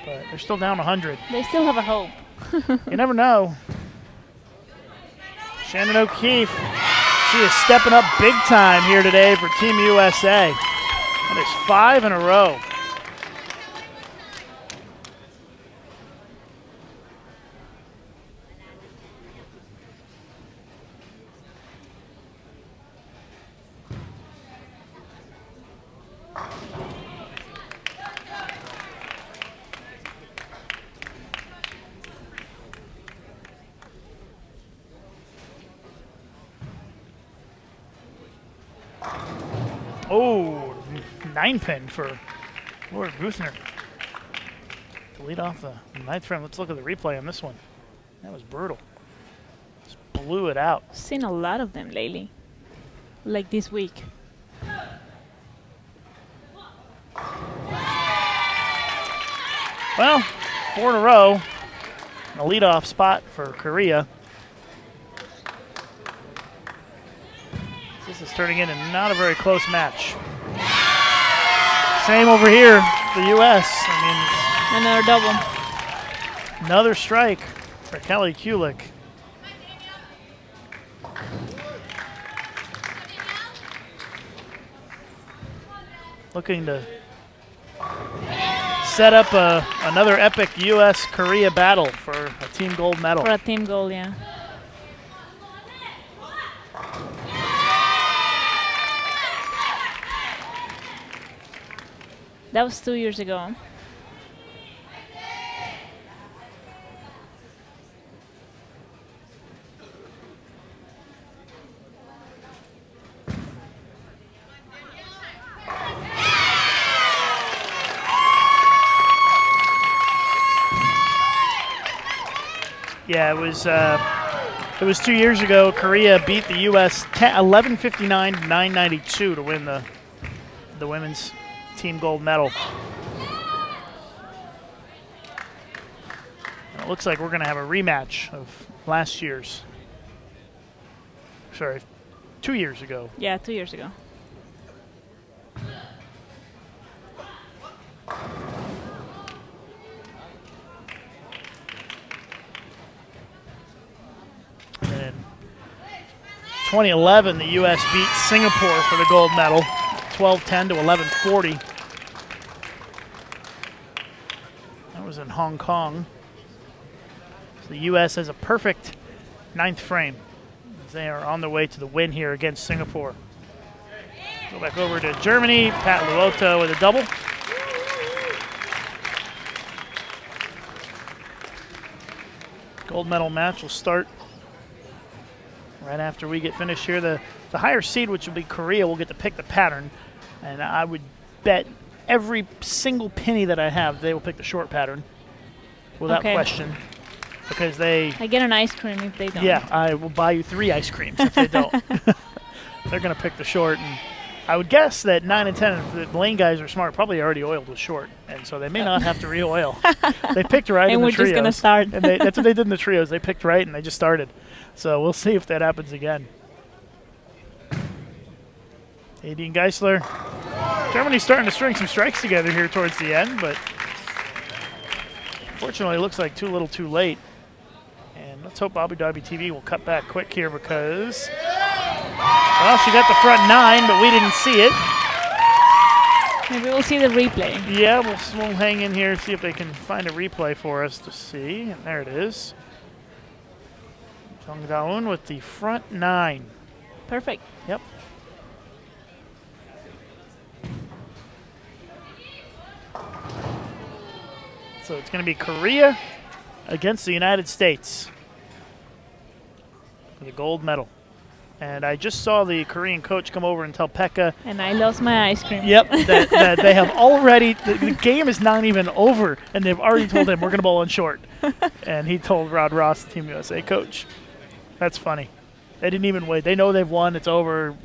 but they're still down 100. They still have a hope. You never know. Shannon O'Keefe, she is stepping up big time here today for Team USA. That is 5 in a row. Oh, 9-pin for Lord Buthner to lead off the 9th frame. Let's look at the replay on this one. That was brutal. Just blew it out. Seen a lot of them lately, like this week. Well, 4 in a row. A leadoff spot for Korea. This is turning into not a very close match. Same over here, the U.S. Another double. Another strike for Kelly Kulik. Looking to set up another epic U.S.-Korea battle for a team gold medal. For a team gold, yeah. That was 2 years ago. Yeah, it was 2 years ago. Korea beat the U.S. 11:59 to 9:92 to win the women's team gold medal. It looks like we're going to have a rematch of last year's. Sorry, 2 years ago. Yeah, 2 years ago. And in 2011, the U.S. beat Singapore for the gold medal, 12-10 to 11-40. That was in Hong Kong. So the U.S. has a perfect 9th frame. They are on their way to the win here against Singapore. Go back over to Germany. Pat Luoto with a double. Gold medal match will start right after we get finished here. The higher seed, which will be Korea, will get to pick the pattern. And I would bet every single penny that I have, they will pick the short pattern without question. Because they... I get an ice cream if they don't. Yeah, I will buy you 3 ice creams if they don't. They're going to pick the short. And I would guess that 9 and 10, if the lane guys are smart, probably already oiled with short. And so they may not have to re-oil. They picked right in the trios. And we're just going to start. And that's what they did in the trios. They picked right and they just started. So we'll see if that happens again. Adine Geisler. Germany's starting to string some strikes together here towards the end, but unfortunately it looks like too little too late. And let's hope Abu Dhabi TV will cut back quick here because, well, she got the front 9, but we didn't see it. Maybe we'll see the replay. Yeah, we'll hang in here and see if they can find a replay for us to see. And there it is. Jung Da-eun with the front 9. Perfect. Yep. So it's going to be Korea against the United States for the gold medal. And I just saw the Korean coach come over and tell Pekka. And I lost my ice cream. Yep, that they have already, the game is not even over, and they've already told him we're going to bowl on short. And he told Rod Ross, the Team USA coach. That's funny. They didn't even wait. They know they've won. It's over.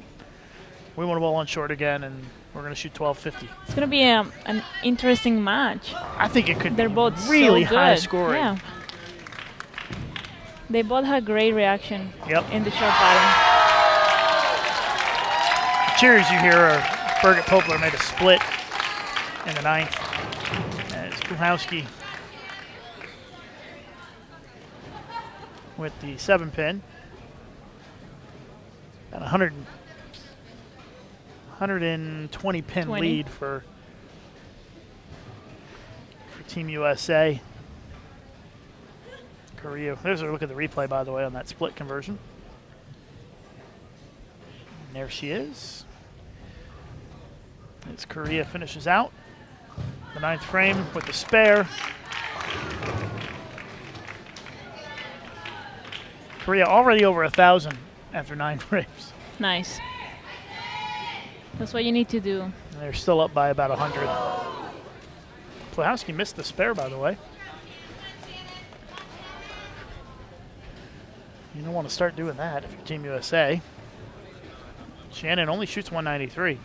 We want to bowl on short again, and we're going to shoot 1250. It's going to be an interesting match. I think it could They're be both really so high good. scoring. Yeah. They both had great reaction in the short pattern. The cheers you hear are Birgit Poplar made a split in the 9th. As Puhowski with the 7-pin. Got 120 pin 20. lead for Team USA. Korea. There's a look at the replay, by the way, on that split conversion. And there she is. As Korea finishes out the 9th frame with the spare. Korea already over 1,000 after 9 frames. Nice. That's what you need to do. And they're still up by about 100. Plahowski missed the spare, by the way. You don't want to start doing that if you're Team USA. Shannon only shoots 193.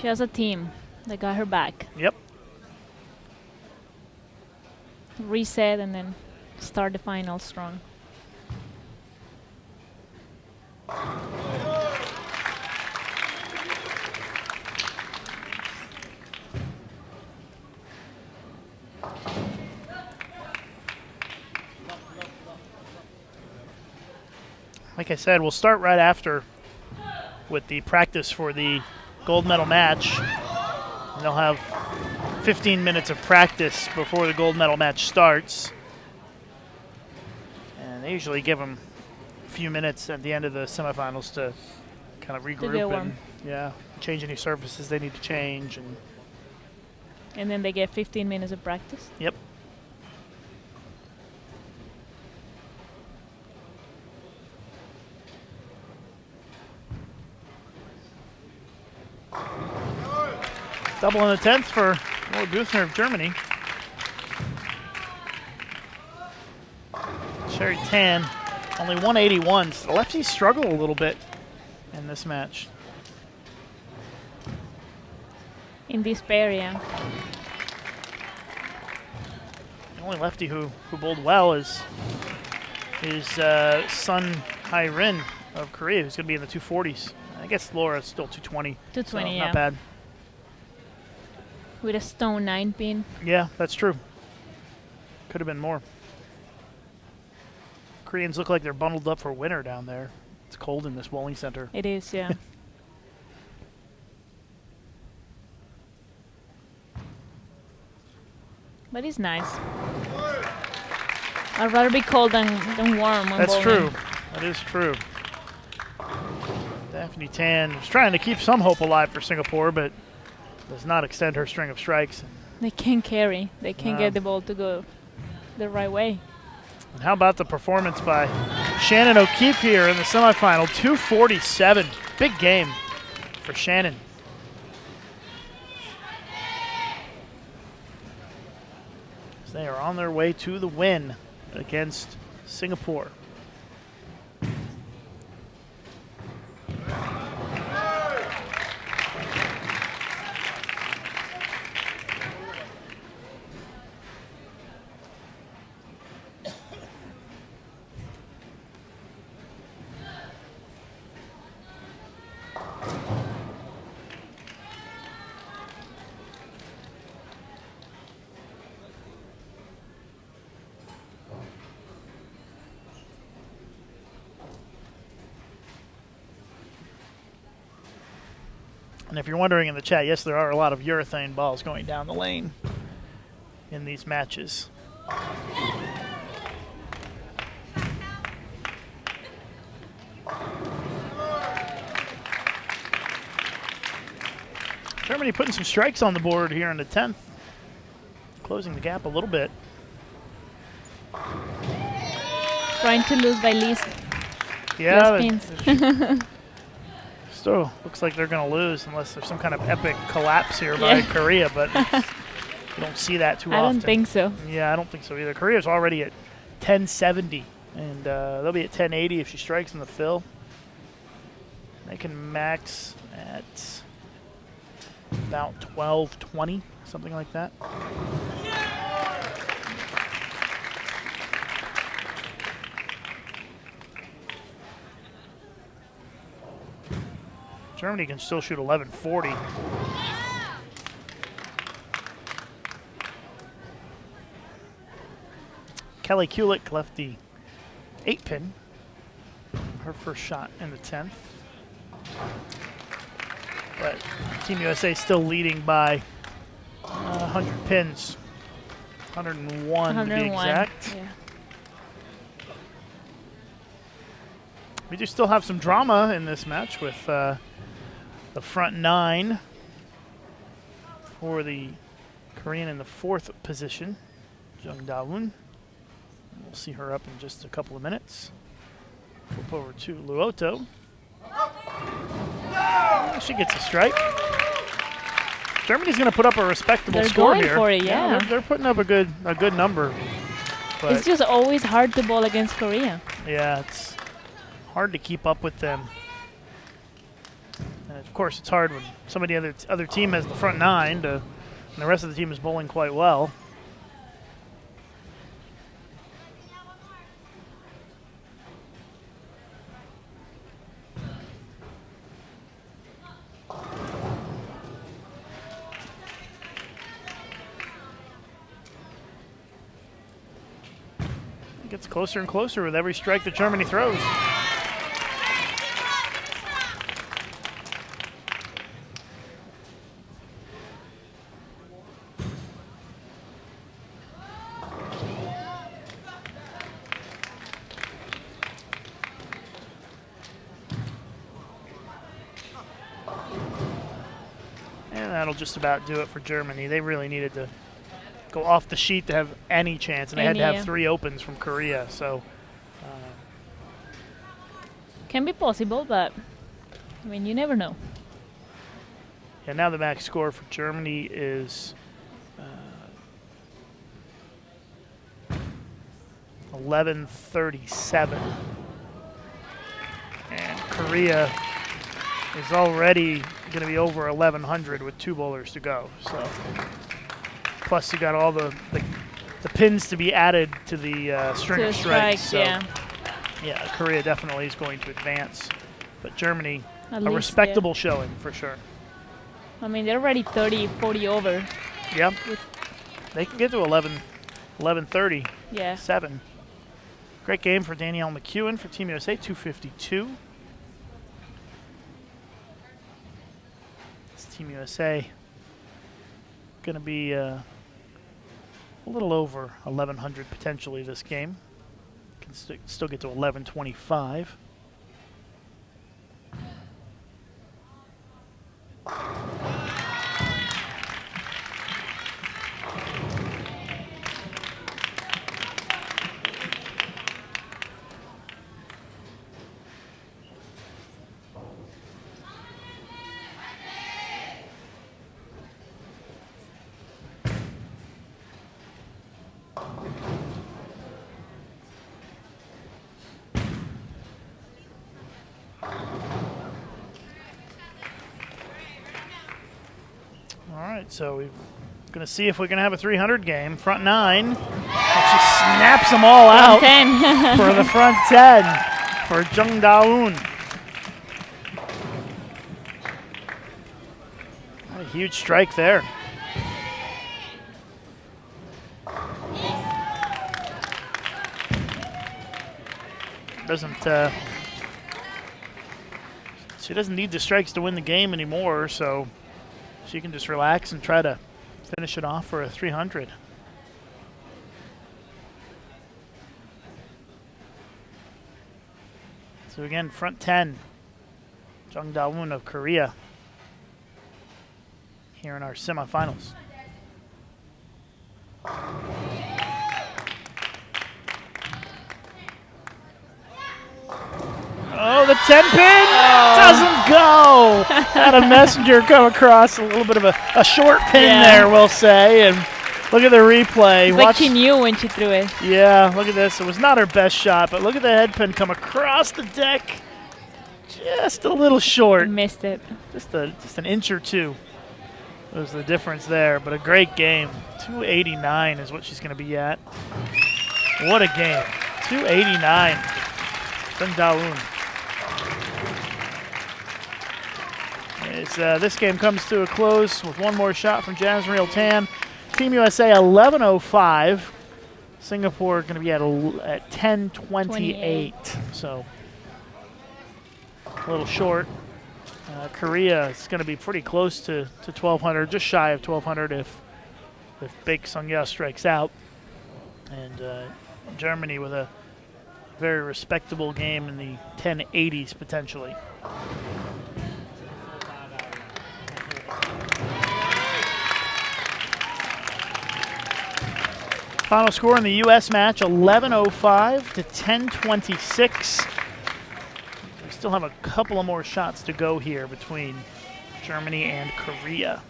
She has a team that got her back. Yep. Reset and then start the final strong. Like I said, we'll start right after with the practice for the gold medal match. And they'll have 15 minutes of practice before the gold medal match starts. And they usually give them a few minutes at the end of the semifinals to kind of regroup and change any surfaces they need to change. And then they get 15 minutes of practice. Yep. Double in the 10th for Laura Buchner of Germany. Sherry Tan, only 181. So the lefties struggle a little bit in this match. In this pair, yeah. The only lefty who bowled well is Sun Hai-rin of Korea, who's going to be in the 240s. I guess Laura's still 220. 220, so yeah. Not bad. With a stone 9-pin. Yeah, that's true. Could have been more. Koreans look like they're bundled up for winter down there. It's cold in this bowling center. It is, yeah. But it's nice. I'd rather be cold than warm when That's bowling. true. That is true. Daphne Tan was trying to keep some hope alive for Singapore, but does not extend her string of strikes. They can't carry. They can't get the ball to go the right way. And how about the performance by Shannon O'Keefe here in the semifinal? 247. Big game for Shannon. As they are on their way to the win against Singapore. And if you're wondering in the chat, yes, there are a lot of urethane balls going down the lane in these matches. Germany putting some strikes on the board here in the 10th, closing the gap a little bit. Trying to lose by least. Yeah, Spins. still looks like they're going to lose unless there's some kind of epic collapse here by Korea, but you don't see that too often. I don't think so. Yeah, I don't think so either. Korea's already at 1070, and they'll be at 1080 if she strikes in the fill. They can max at about 1220, something like that. Germany can still shoot 1140. Kelly Kulik left the 8-pin. Her first shot in the 10th. But Team USA still leading by 100 pins. 101 to be exact. Yeah. We do still have some drama in this match with the front 9 for the Korean in the 4th position, Jung Da-woon. We'll see her up in just a couple of minutes. Flip over to Luoto. She gets a strike. Germany's going to put up a respectable score here. They're going for it, yeah. They're putting up a good number. But It's just always hard to bowl against Korea. yeah, it's hard to keep up with them. And of course, it's hard when somebody other team has the front 9 and the rest of the team is bowling quite well. It gets closer and closer with every strike that Germany throws. And that'll just about do it for Germany. They really needed to go off the sheet to have any chance, and they had to have 3 opens from Korea. So Can be possible, but I mean, you never know. yeah, now the max score for Germany is 1137, and Korea is already going to be over 1100 with 2 bowlers to go. So plus you got all the pins to be added to the string of strikes. So yeah, Korea definitely is going to advance, but Germany At a least, respectable showing for sure. I mean, they're already 30, 40 over. Yep, they can get to 11:30. Yeah. 7. Great game for Danielle McEwen for Team USA, 252. This Team USA going to be a little over 1100 potentially this game. Can still get to 1125. So we're going to see if we can have a 300 game. Front 9. And she snaps them all out for the front 10 for Jung Da-woon. A huge strike there. She doesn't need the strikes to win the game anymore, so she can just relax and try to finish it off for a 300. So again, front 10, Jung Da-woon of Korea here in our semifinals. Oh, the 10-pin doesn't go. Had a messenger come across, a little bit of a short pin there, we'll say. And look at the replay. It's like she knew when she threw it. Yeah, look at this. It was not her best shot, but look at the head pin come across the deck. Just a little short. Missed it. Just an inch or two was the difference there, but a great game. 289 is what she's going to be at. What a game. 289. Jung Da-woon. This game comes to a close with one more shot from Jasmine Tan. Team USA 11:05. Singapore going to be at 10:28, so a little short. Korea is going to be pretty close to 1,200, just shy of 1,200 if Baek Sung-ya strikes out. And Germany with a very respectable game in the 1080s potentially. Final score in the U.S. match, 11:05 to 10:26. We still have a couple of more shots to go here between Germany and Korea.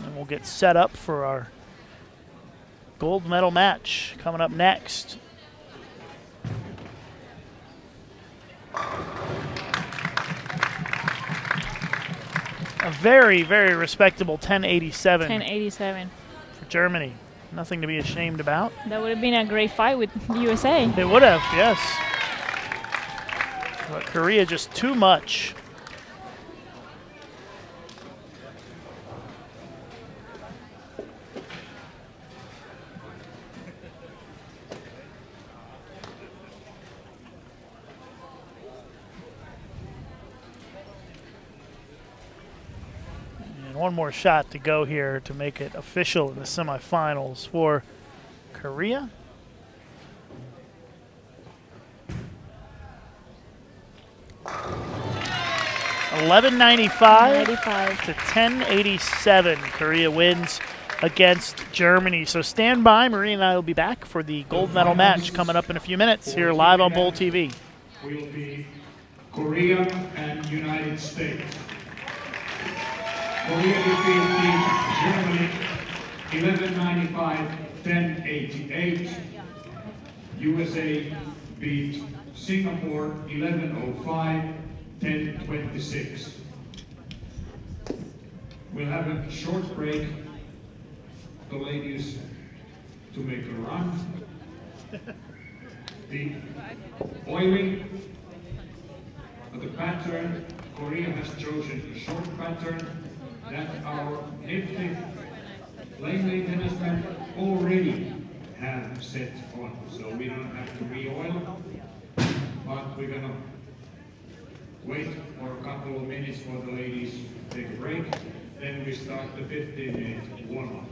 And we'll get set up for our gold medal match coming up next. A very, very respectable 1087. 1087. For Germany. Nothing to be ashamed about. That would have been a great fight with USA. It would have, yes. But Korea just too much. One more shot to go here to make it official in the semifinals for Korea. $11.95 to 10.87. Korea wins against Germany. So stand by. Marie and I will be back for the gold medal match coming up in a few minutes here live on Bowl TV. Will be Korea and United States. Korea defeated Germany 11.95-10.88. USA beat Singapore 11.05-10.26. We'll have a short break. The ladies to make a run. The oiling of the pattern, Korea has chosen a short pattern that our nifty lane maintenance men already have set on, so we don't have to re-oil, but we're gonna wait for a couple of minutes for the ladies to take a break, then we start the 15-minute warm-up.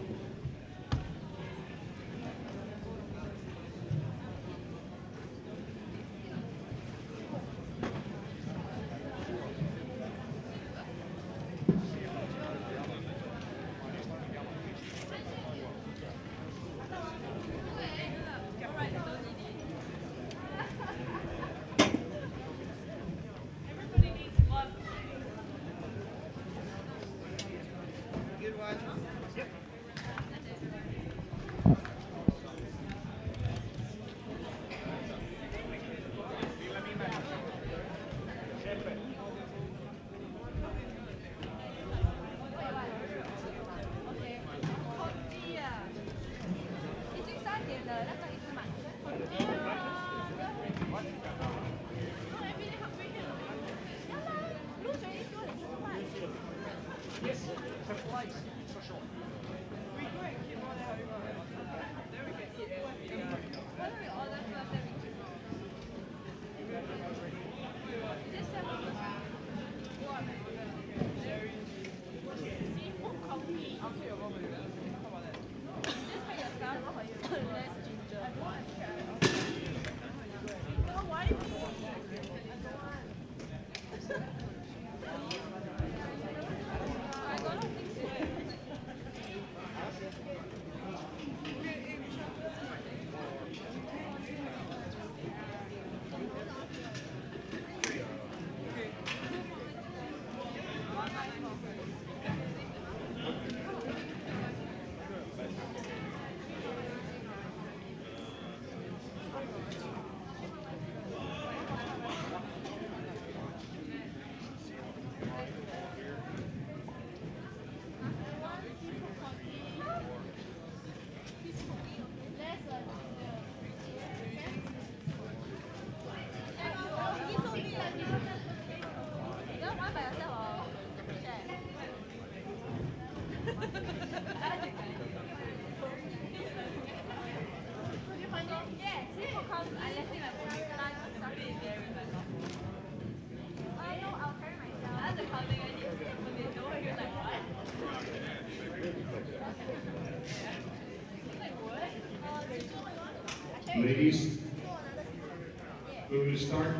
start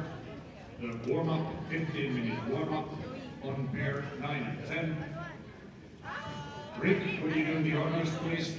the warm-up, 15-minute warm-up on pair 9 and 10. Rick, will you do the honors, please?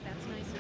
That's nice.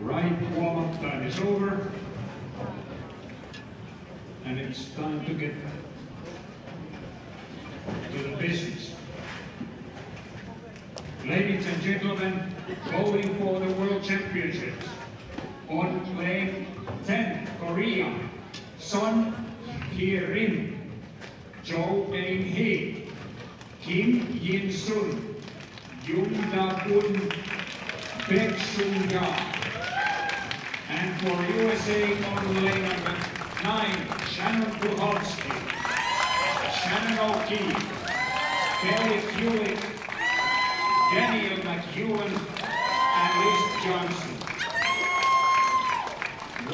Right warm-up time is over, and it's time to get to the business. Ladies and gentlemen, going for the World Championships. On lane 10, Korea, Son Hye-rin. Jo Ein Hee, Kim Yin Sun, Yoon Da Bun, Baek Sung Ga. And for USA on lane number 9, Shannon Puchalski, Shannon O'Keefe, Kelly Hewitt, Daniel McEwen, and Liz Johnson.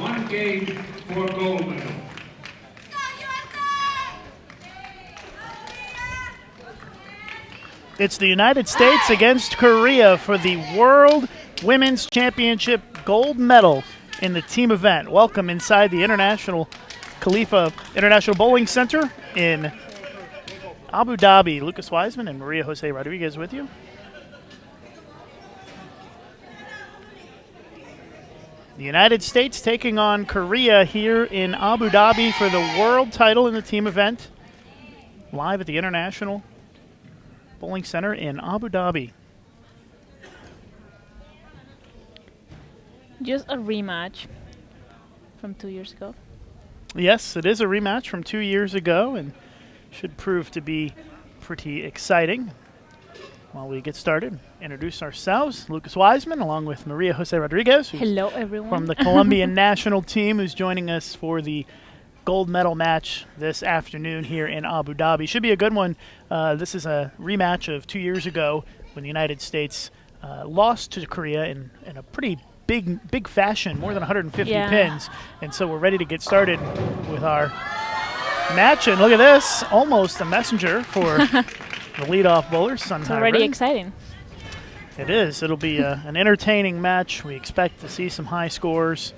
One game for gold medal. It's the United States against Korea for the World Women's Championship gold medal in the team event. Welcome inside the Khalifa International Bowling Center in Abu Dhabi. Lucas Wiseman and Maria Jose Rodriguez with you. The United States taking on Korea here in Abu Dhabi for the world title in the team event. Live at the International Bowling Center in Abu Dhabi. Just a rematch from 2 years ago. Yes, it is a rematch from 2 years ago and should prove to be pretty exciting. While we get started, introduce ourselves. Lucas Wiseman along with Maria Jose Rodriguez. Hello, everyone. From the Colombian national team, who's joining us for the gold medal match this afternoon here in Abu Dhabi. Should be a good one. This is a rematch of 2 years ago when the United States lost to Korea in a pretty big fashion, more than 150 pins. And so we're ready to get started with our match. And look at this, almost a messenger for the leadoff bowler, Sun It's already exciting. It is. It'll be an entertaining match. We expect to see some high scores.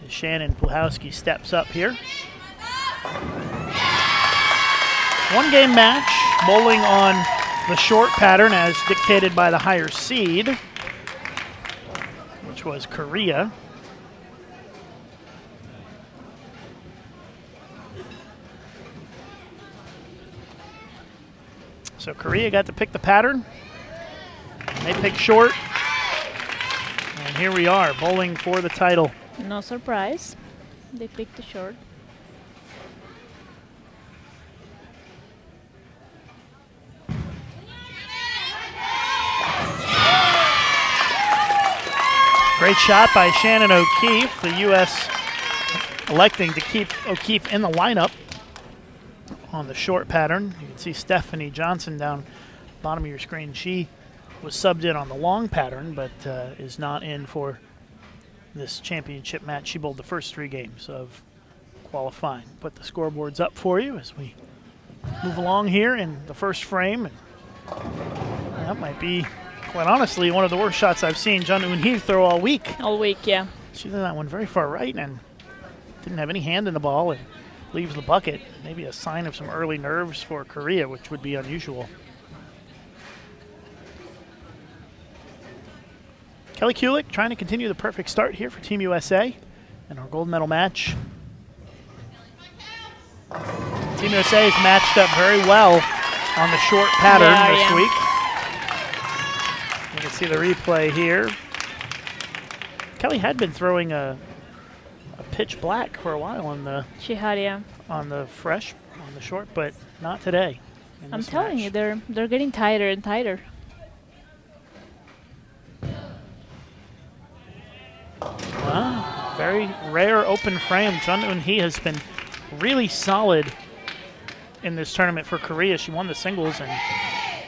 Shannon Puchalski steps up here. One game match, bowling on the short pattern as dictated by the higher seed, which was Korea. So Korea got to pick the pattern. And they picked short. And here we are, bowling for the title. No surprise. They picked the short. Great shot by Shannon O'Keefe. The U.S. electing to keep O'Keefe in the lineup on the short pattern. You can see Stephanie Johnson down bottom of your screen. She was subbed in on the long pattern, but is not in for this championship match. She bowled the first 3 games of qualifying. Put the scoreboards up for you as we move along here in the first frame. And that might be, quite honestly, one of the worst shots I've seen Jun Eun-hee throw all week. All week, yeah. She threw that one very far right and didn't have any hand in the ball and leaves the bucket. Maybe a sign of some early nerves for Korea, which would be unusual. Kelly Kulik trying to continue the perfect start here for Team USA in our gold medal match. Team USA has matched up very well on the short pattern this week. You can see the replay here. Kelly had been throwing a pitch black for a while on the on the short, but not today. I'm telling you, they're getting tighter and tighter. Wow, very rare open frame. Jun Eun-hee has been really solid in this tournament for Korea. She won the singles and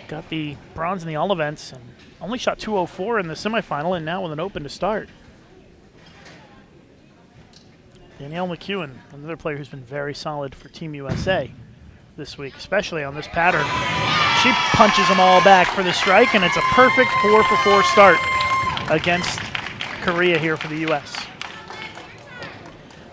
got the bronze in the all events and only shot 204 in the semifinal and now with an open to start. Danielle McEwen, another player who's been very solid for Team USA this week, especially on this pattern. She punches them all back for the strike, and it's a perfect 4-for-4 start against Korea here for the U.S.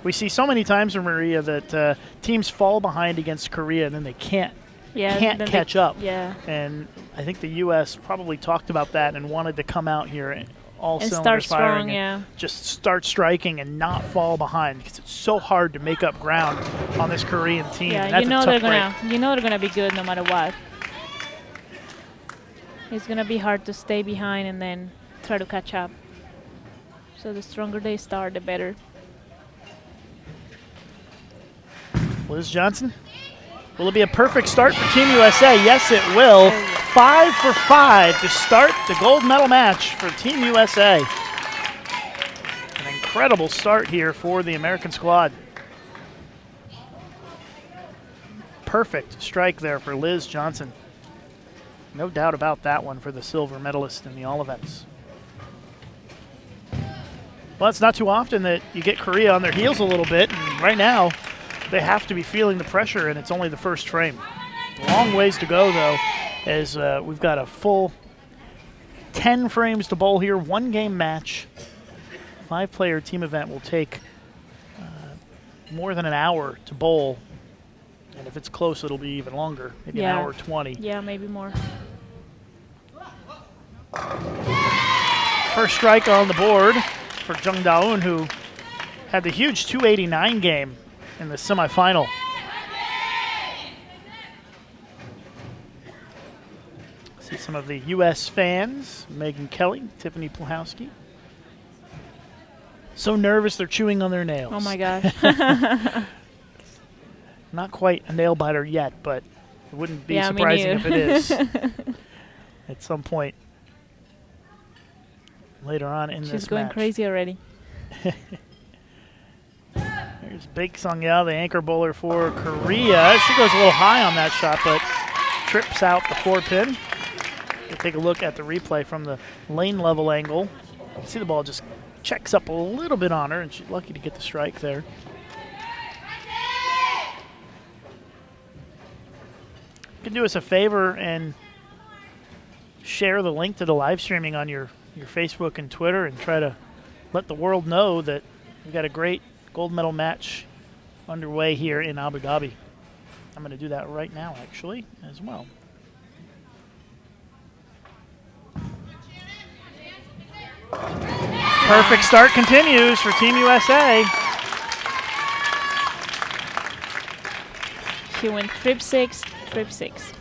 We see so many times in Maria that teams fall behind against Korea and then they can't catch up. Yeah. And I think the U.S. probably talked about that and wanted to come out here and all and cylinders start firing strong, and just start striking and not fall behind because it's so hard to make up ground on this Korean team. Yeah, That's you know a tough break. they're gonna be good no matter what. It's gonna be hard to stay behind and then try to catch up. So the stronger they start, the better. Liz Johnson. Will it be a perfect start for Team USA? Yes, it will. 5 for 5 to start the gold medal match for Team USA. An incredible start here for the American squad. Perfect strike there for Liz Johnson. No doubt about that one for the silver medalist in the all events. Well, it's not too often that you get Korea on their heels a little bit, and right now they have to be feeling the pressure, and it's only the first frame. Long ways to go, though, as we've got a full 10 frames to bowl here, 1-game match. 5-player team event will take more than an hour to bowl, and if it's close, it'll be even longer, maybe an hour 20. Yeah, maybe more. First strike on the board for Jung Da-eun, who had the huge 289 game in the semifinal. See some of the U.S. fans, Megan Kelly, Tiffany Plahowski. So nervous they're chewing on their nails. Oh my gosh. Not quite a nail biter yet, but it wouldn't be Yeah, surprising if it is at some point later on in this match. She's going crazy already. There's Baek Sung-yeol, the anchor bowler for Korea. She goes a little high on that shot, but trips out the 4-pin. We'll take a look at the replay from the lane level angle. You see the ball just checks up a little bit on her, and she's lucky to get the strike there. You can do us a favor and share the link to the live streaming on your Facebook and Twitter and try to let the world know that we've got a great gold medal match underway here in Abu Dhabi. I'm going to do that right now, actually, as well. Perfect start continues for Team USA. She went trip 6, trip 6.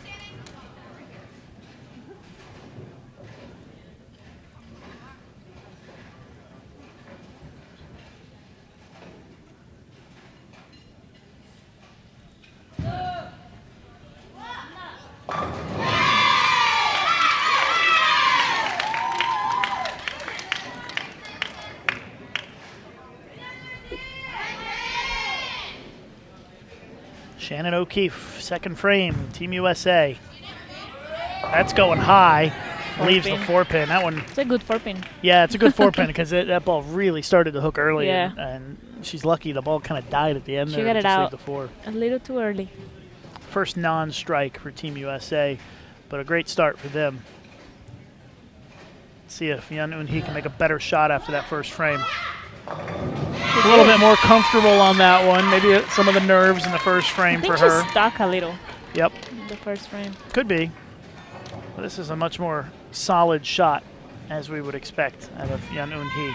Shannon O'Keefe, second frame, Team USA. That's going high. Leaves the 4-pin. That one. It's a good 4-pin. Yeah, it's a good 4-pin because that ball really started to hook early. Yeah. And she's lucky the ball kind of died at the end. She there got it to save out the 4. a little too early. First non-strike for Team USA, but a great start for them. See if Yeon Eun-hee can make a better shot after that first frame. A little bit more comfortable on that one. Maybe some of the nerves in the first frame for her. She's stuck a little. Yep. The first frame. Could be. But this is a much more solid shot, as we would expect out of Yeon Eun-hee.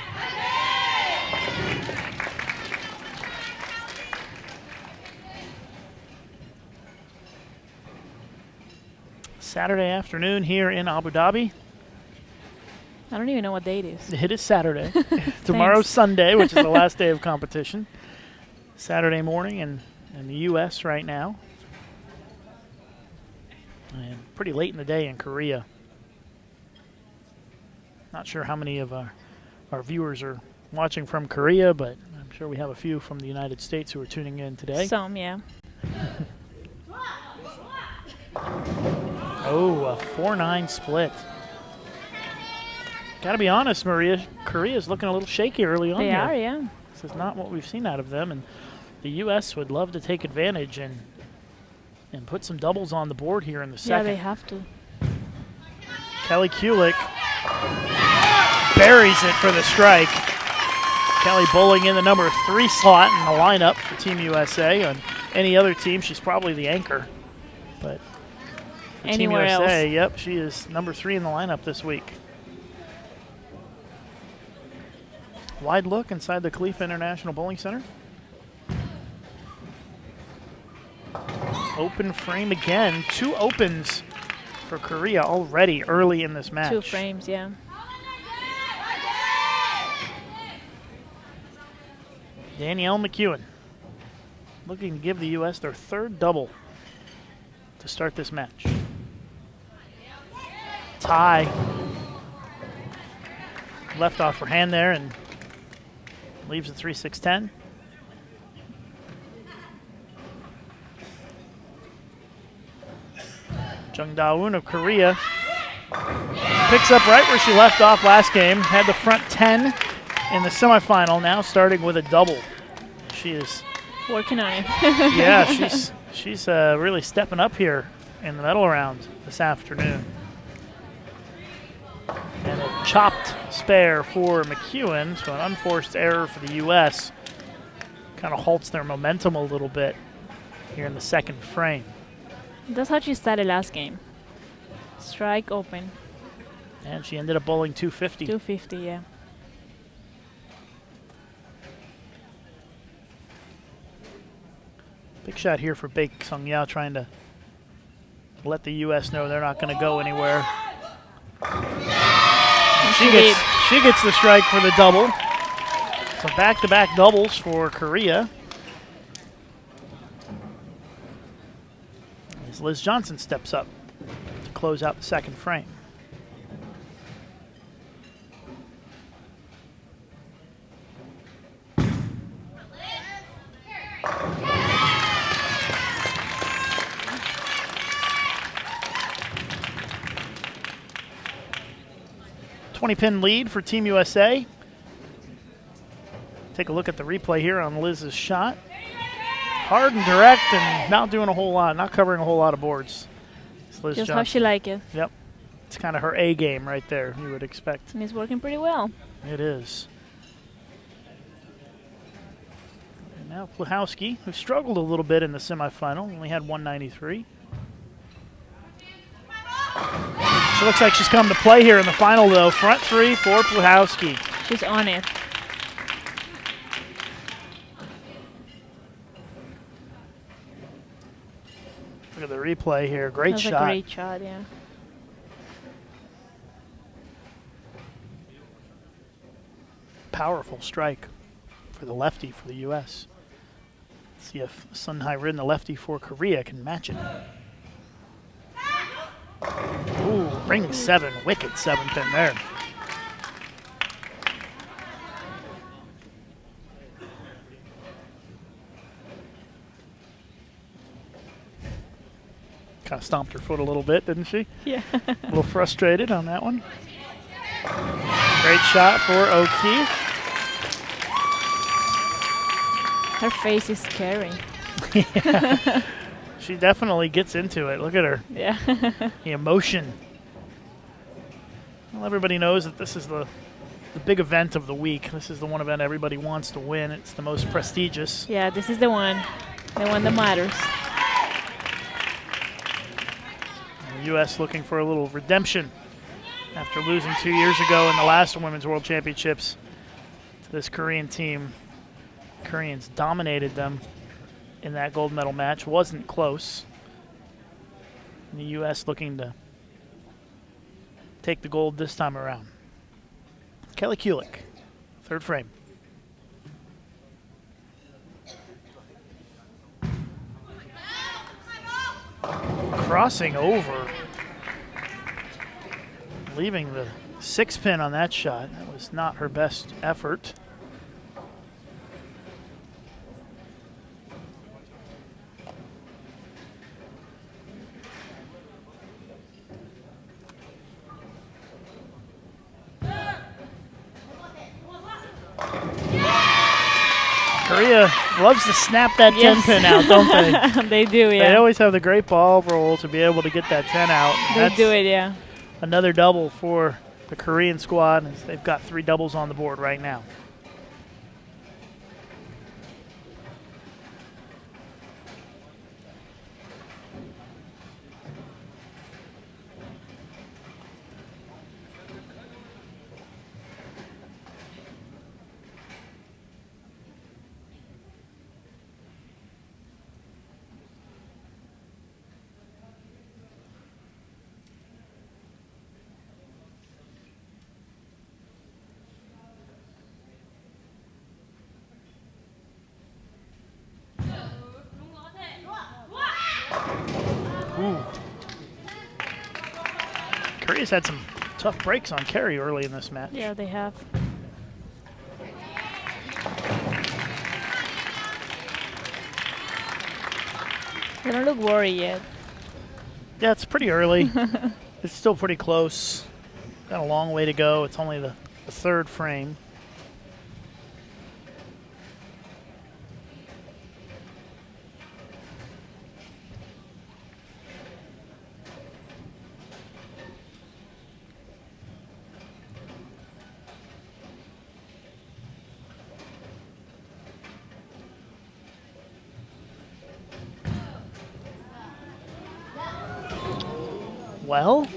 Saturday afternoon here in Abu Dhabi. I don't even know what day it is. It is Saturday. Tomorrow's Sunday, which is the last day of competition. Saturday morning in the U.S. right now. And pretty late in the day in Korea. Not sure how many of our viewers are watching from Korea, but I'm sure we have a few from the United States who are tuning in today. Some, yeah. Oh, a 4-9 split. Got to be honest, Maria, Korea's looking a little shaky early on They here. are, yeah. This is not what we've seen out of them, and the U.S. would love to take advantage and put some doubles on the board here in the second. Yeah, they have to. Kelly Kulik buries it for the strike. Kelly bowling in the number 3 slot in the lineup for Team USA. On any other team, she's probably the anchor. But for Anywhere Team USA, else. yep, she is number 3 in the lineup this week. Wide look inside the Khalifa International Bowling Center. Open frame again. 2 opens for Korea already early in this match. 2 frames, yeah. Danielle McEwen. looking to give the U.S. their third double to start this match. Tie. Left off her hand there and leaves it 3-6-10. Jung Da-eun of Korea picks up right where she left off last game. Had the front 10 in the semifinal, now starting with a double. She is working on it. yeah, she's really stepping up here in the medal round this afternoon. And a chopped spare for McEwen, so an unforced error for the U.S. Kind of halts their momentum a little bit here in the second frame. That's how she started last game. Strike open. And she ended up bowling 250. 250, yeah. Big shot here for Baek Sung Yao, trying to let the U.S. know they're not going to go anywhere. She gets the strike for the double. So back-to-back doubles for Korea. As Liz Johnson steps up to close out the second frame. Pin lead for Team USA. Take a look at the replay here on Liz's shot. Hard and direct and not doing a whole lot, not covering a whole lot of boards. Liz Just Johnson. how she like it. Yep. It's kind of her A game right there, you would expect. And it's working pretty well. It is. And now Pluhowski, who struggled a little bit in the semifinal, only had 193. She looks like she's come to play here in the final, though. Front three for Pluhowski. She's on it. Look at the replay here. Great shot. That was a great shot, yeah. Powerful strike for the lefty for the U.S. Let's see if Sun Hai-rin, the lefty for Korea, can match it. Ooh, ring 7, wicked 7 pin there. Kind of stomped her foot a little bit, didn't she? Yeah. A little frustrated on that one. Great shot for O'Keefe. Her face is scary. Yeah. She definitely gets into it. Look at her. Yeah. The emotion. Well, everybody knows that this is the big event of the week. This is the one event everybody wants to win. It's the most prestigious. Yeah, this is the one that matters. The U.S. looking for a little redemption after losing 2 years ago in the last Women's World Championships to this Korean team. Koreans dominated them in that gold medal match. Wasn't close. And the U.S. looking to take the gold this time around. Kelly Kulik, third frame. Crossing over, leaving the 6 pin on that shot. That was not her best effort. Korea loves to snap that 10 pin out, don't they? They do, yeah. They always have the great ball roll to be able to get that 10 out. They do it, yeah. Another double for the Korean squad, as they've got 3 doubles on the board right now. Ooh. Korea's had some tough breaks on carry early in this match. Yeah, they have. They don't look worried yet. Yeah, it's pretty early. It's still pretty close. Got a long way to go. It's only the third frame. Well,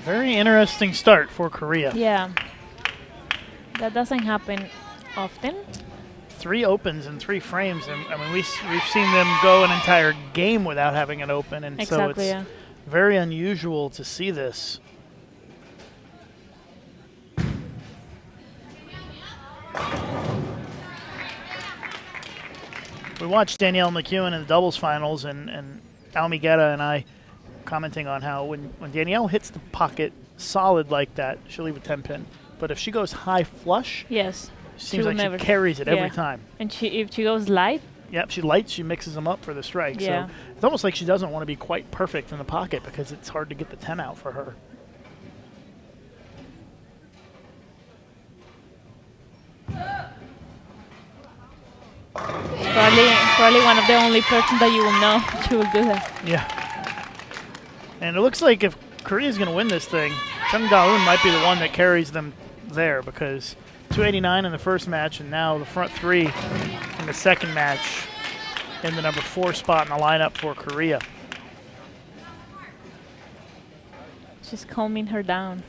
very interesting start for Korea. Yeah. That doesn't happen often. 3 opens in 3 frames, and I mean we've seen them go an entire game without having an open, and Exactly, so it's very unusual to see this. We watched Danielle McEwen in the doubles finals, and Almi Guerra and I commenting on how when Danielle hits the pocket solid like that, she'll leave a 10-pin. But if she goes high flush, Yes. seems like she carries it every time. And if she goes light, Yep, she lights, she mixes them up for the strike. Yeah. So it's almost like she doesn't want to be quite perfect in the pocket because it's hard to get the 10 out for her. probably one of the only persons that you will know she will do that. Yeah. And it looks like if Korea's going to win this thing, Chung Da-eun might be the one that carries them there because 289 in the first match and now the front 3 in the second match in the number 4 spot in the lineup for Korea. Just calming her down.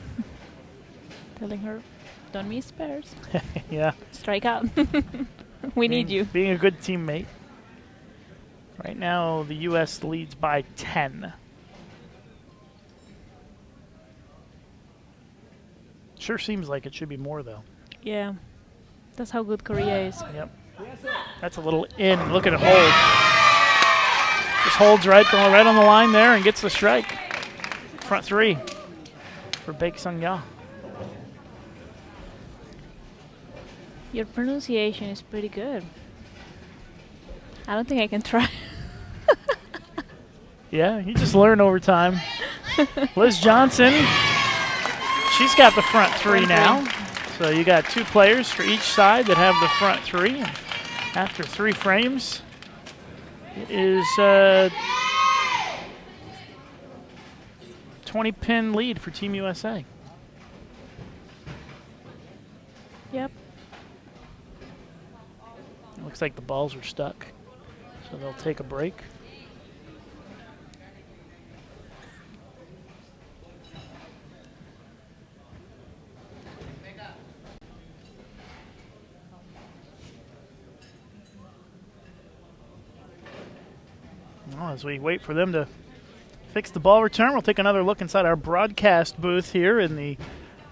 Telling her, don't miss pairs. Yeah. Strike out. We need you. Being a good teammate. Right now, the U.S. leads by 10. Sure seems like it should be more, though. Yeah. That's how good Korea is. Yep. That's a little in. Look at it hold. Just holds going right on the line there and gets the strike. Front 3 for Baek Sung-ya. Your pronunciation is pretty good. I don't think I can try. Yeah, you just learn over time. Liz Johnson, she's got the front 3 now. So you got 2 players for each side that have the front 3. And after 3 frames, it is a 20-pin lead for Team USA. Yep. It looks like the balls are stuck, so they'll take a break. Well, as we wait for them to fix the ball return, we'll take another look inside our broadcast booth here in the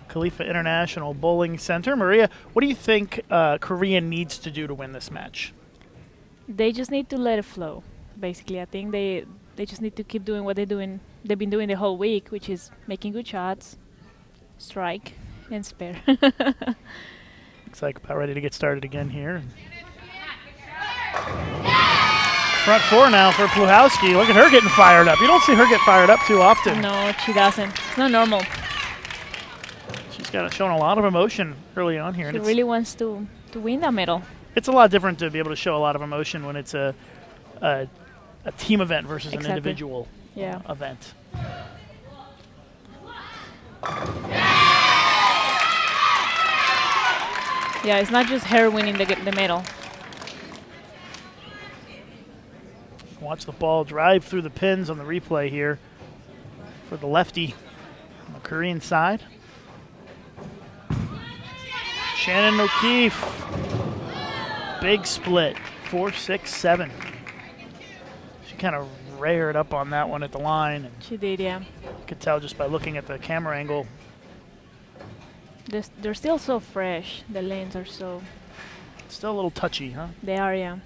Khalifa International Bowling Center. Maria, what do you think Korea needs to do to win this match? They just need to let it flow, basically. I think they just need to keep doing what they've been doing the whole week, which is making good shots, strike, and spare. Looks like about ready to get started again here. Front 4 now for Pluhowski. Look at her getting fired up. You don't see her get fired up too often. No, she doesn't. It's not normal. She's shown a lot of emotion early on here. She And really wants to win that medal. it's a lot different to be able to show a lot of emotion when it's a team event versus an individual event. Yeah, it's not just her winning the medal. Watch the ball drive through the pins on the replay here for the lefty on the Korean side. Shannon O'Keefe. Big split. 4-6-7. She kind of reared up on that one at the line. And She did, yeah. you could tell just by looking at the camera angle. They're still so fresh. The lanes are so... Still a little touchy, huh? They are, yeah.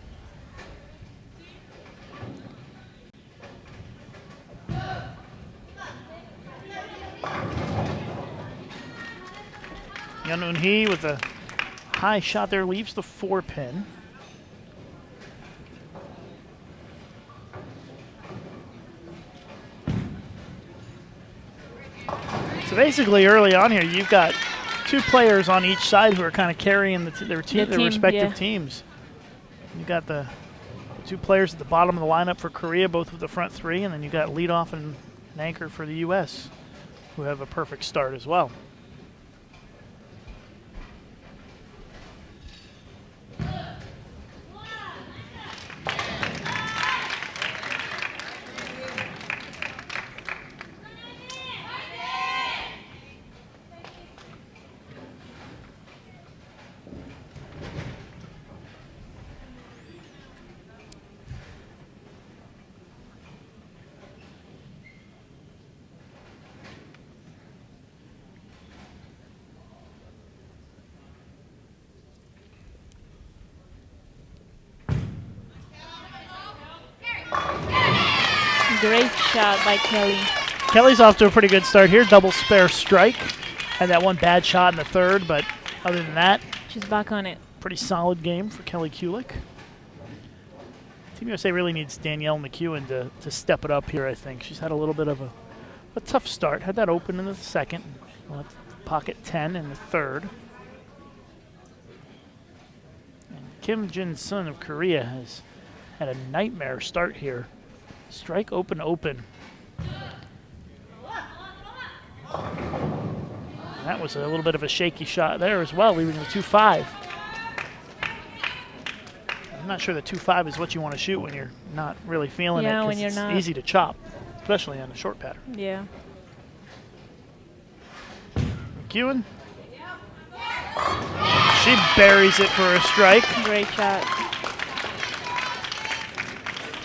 Young Eun-hee with a high shot there, leaves the 4-pin. So basically, early on here, you've got 2 players on each side who are kind of carrying their respective teams. You've got the 2 players at the bottom of the lineup for Korea, both with the front 3, and then you've got leadoff and an anchor for the U.S., who have a perfect start as well. Great shot by Kelly. Kelly's off to a pretty good start here. Double spare strike. Had that one bad shot in the third, but other than that, She's back on it. pretty solid game for Kelly Kulik. Team USA really needs Danielle McEwen to step it up here, I think. She's had a little bit of a tough start. Had that open in the second. Left pocket 10 in the third. And Kim Jin-sun of Korea has had a nightmare start here. Strike open, open. That was a little bit of a shaky shot there as well, leaving the 2-5. I'm not sure the 2-5 is what you want to shoot when you're not really feeling it. Yeah, when you're it's not. easy to chop, especially on a short pattern. Yeah. McEwen. She buries it for a strike. Great shot.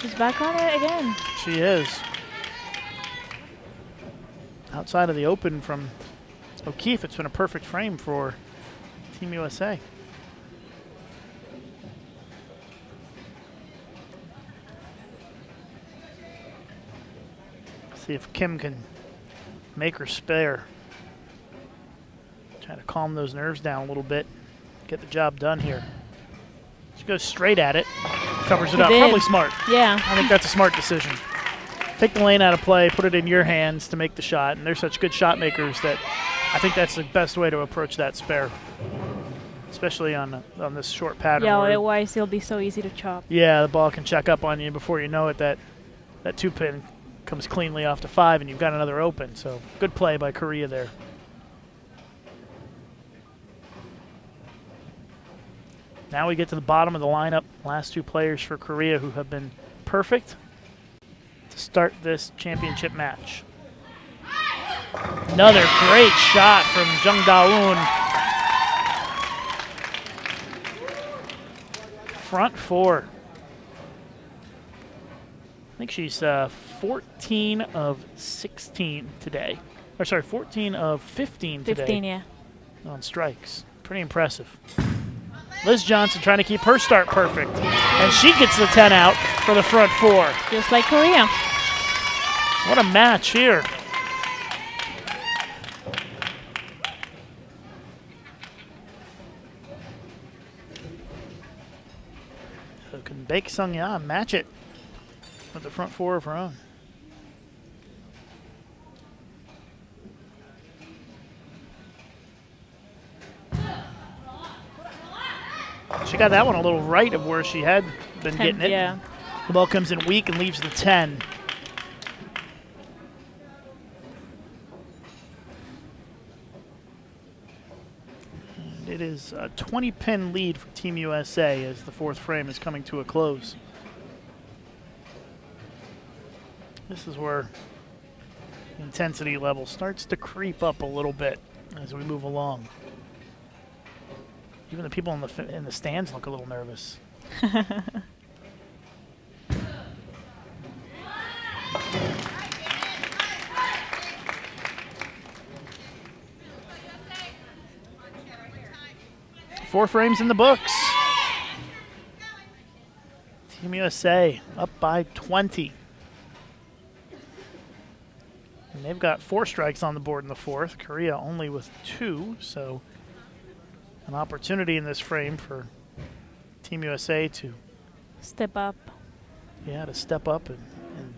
She's back on it again. She is. Outside of the open from O'Keefe, it's been a perfect frame for Team USA. See if Kim can make her spare. Try to calm those nerves down a little bit. Get the job done here. She goes straight at it. Covers it up. did. Probably smart. Yeah. I think that's a smart decision. Take the lane out of play, put it in your hands to make the shot, and they're such good shot makers that I think that's the best way to approach that spare, especially on this short pattern. Yeah, where, otherwise it'll be so easy to chop. yeah, the ball can check up on you before you know it. That 2-pin comes cleanly off to 5, and you've got another open. So good play by Korea there. Now we get to the bottom of the lineup. Last 2 players for Korea who have been perfect to start this championship match. Another great shot from Jung Da-eun. Front 4. I think she's 14 of 16 today. Or sorry, 14 of 15 today 15, yeah. on strikes. Pretty impressive. Liz Johnson trying to keep her start perfect. And she gets the 10 out for the front 4. Just like Korea. What a match here. So can Baek Sung-ya match it with the front 4 of her own. She got that one a little right of where she had been getting it. Yeah. The ball comes in weak and leaves the 10. And it is a 20-pin lead for Team USA as the 4th frame is coming to a close. This is where the intensity level starts to creep up a little bit as we move along. Even the people in the stands look a little nervous. Four frames in the books. Team USA up by 20. And they've got 4 strikes on the board in the 4th. Korea only with 2, so An opportunity in this frame for Team USA to Step up. to step up and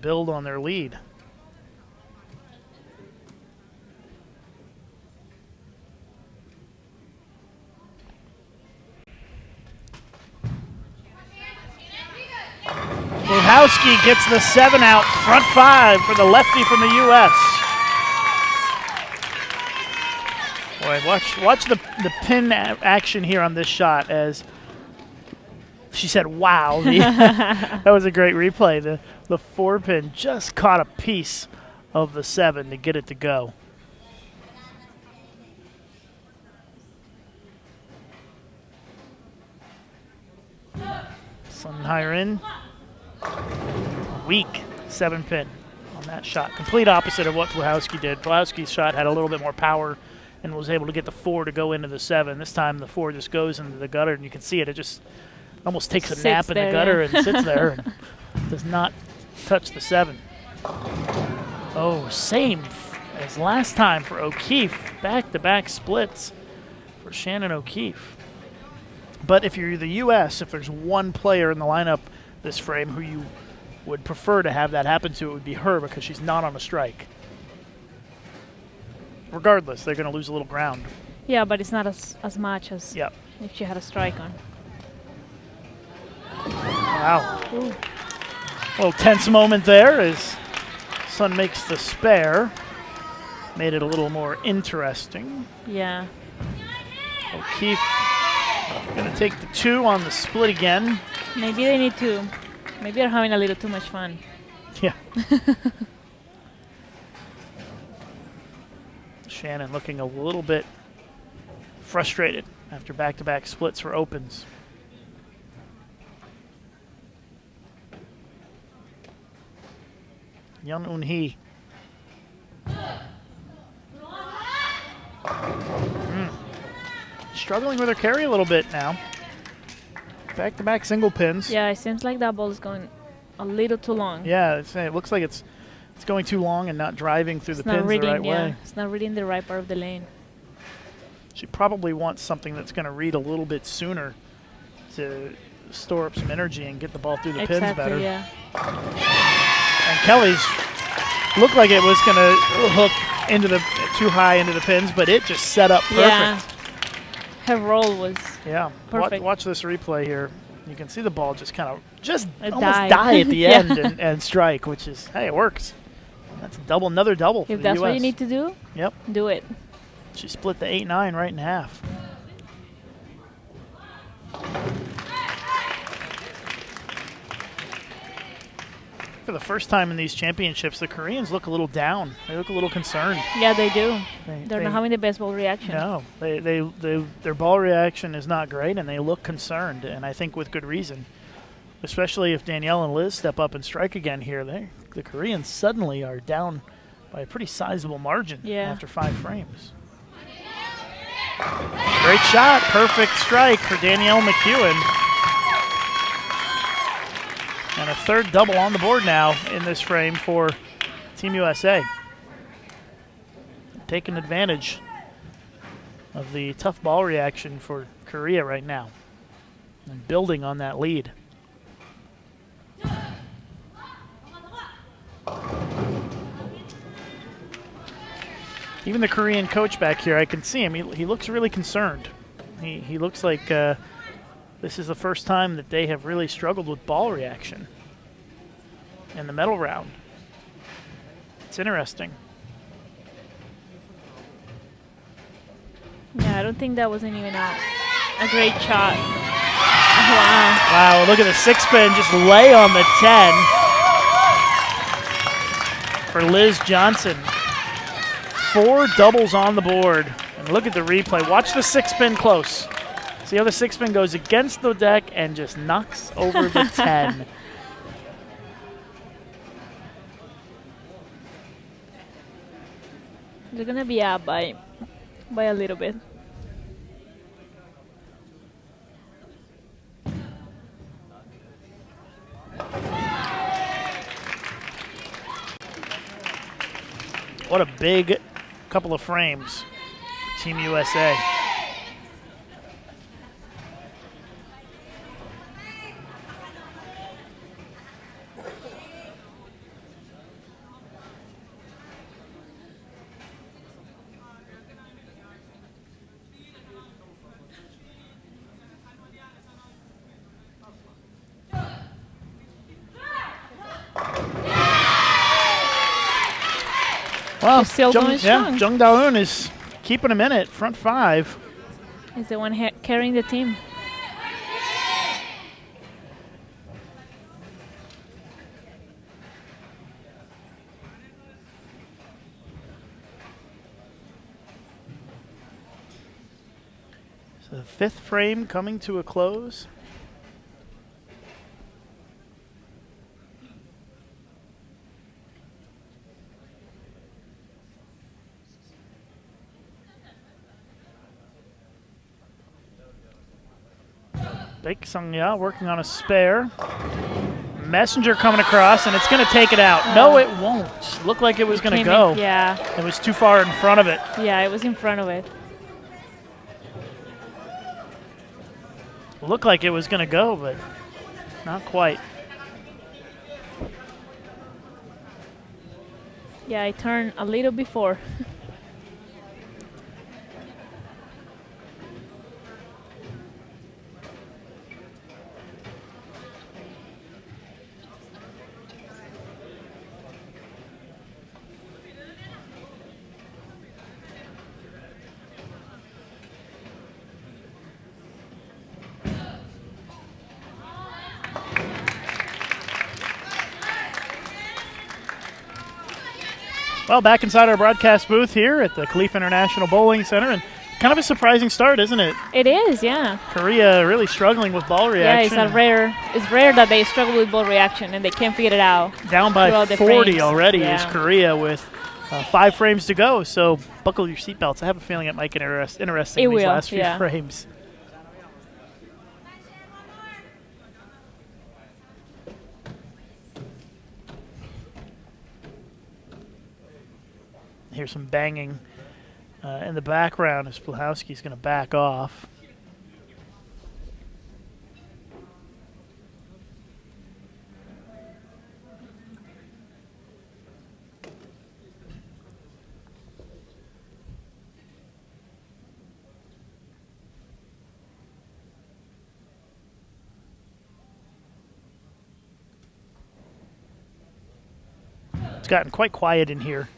build on their lead. Wojciechowski gets the 7 out, front 5 for the lefty from the U.S. Boy, watch the pin action here on this shot as she said, wow. That was a great replay. The 4 pin just caught a piece of the 7 to get it to go. Sun higher in. Weak 7 pin on that shot. Complete opposite of what Wojciechowski did. Wojciechowski's shot had a little bit more power and was able to get the 4 to go into the 7. This time the 4 just goes into the gutter, and you can see it. It just almost takes a nap in the gutter and sits there and does not touch the 7. Oh, same as last time for O'Keefe. Back-to-back splits for Shannon O'Keefe. But if you're the U.S., if there's one player in the lineup this frame who you would prefer to have that happen to, it would be her, because she's not on a strike. Regardless, they're going to lose a little ground. Yeah, but it's not as much as if she had a strike on. Wow. Ooh. A little tense moment there as Sun makes the spare. Made it a little more interesting. Yeah. O'Keefe going to take the 2 on the split again. Maybe they need to. Maybe they're having a little too much fun. Yeah. Shannon looking a little bit frustrated after back-to-back splits for opens. Yun Un-hee. Struggling with her carry a little bit now. Back-to-back single pins. Yeah, it seems like that ball is going a little too long. Yeah, it looks like it's going too long and not driving through the pins the right way. It's not reading the right part of the lane. She probably wants something that's going to read a little bit sooner to store up some energy and get the ball through the pins better. Yeah. And Kelly's looked like it was going to hook into too high into the pins, but it just set up perfect. Yeah. Her roll was perfect. Watch this replay here. You can see the ball just kind of almost died. die at the end and strike, which is, hey, it works. That's another double for the US. If that's what you need to do, do it. She split the 8-9 right in half. For the first time in these championships, the Koreans look a little down. They look a little concerned. Yeah, they do. They're not having the best ball reaction. No, their ball reaction is not great, and they look concerned, and I think with good reason. Especially if Danielle and Liz step up and strike again here. The Koreans suddenly are down by a pretty sizable margin after 5 frames. Great shot. Perfect strike for Danielle McEwen. And a 3rd double on the board now in this frame for Team USA. Taking advantage of the tough ball reaction for Korea right now and building on that lead. Even the Korean coach back here, I can see him. He looks really concerned. He looks like this is the first time that they have really struggled with ball reaction in the medal round. It's interesting. Yeah, I don't think that wasn't even a great shot. Wow. Wow, look at the 6-pin just lay on the 10 for Liz Johnson. 4 doubles on the board. And look at the replay. Watch the 6-pin close. See how the 6-pin goes against the deck and just knocks over the 10. They're going to be up by a little bit. What a big couple of frames for Team USA. Well, She's still going strong. Jung Da-eun is keeping him in it, front 5. He's the one carrying the team. So the 5th frame coming to a close. Baek Sung-ya working on a spare. Messenger coming across, and it's going to take it out. No, it won't. Looked like it was going to go. Yeah. It was too far in front of it. Yeah, it was in front of it. Looked like it was going to go, but not quite. Yeah, I turned a little before. Well, back inside our broadcast booth here at the Khalifa International Bowling Center, and kind of a surprising start, isn't it? It is, yeah. Korea really struggling with ball reaction. Yeah, it's rare that they struggle with ball reaction and they can't figure it out. Down by 40 already is Yeah. Korea with 5 frames to go, so buckle your seatbelts. I have a feeling it might get interesting these last few frames. Here's some banging in the background as Blahowski's going to back off. It's gotten quite quiet in here.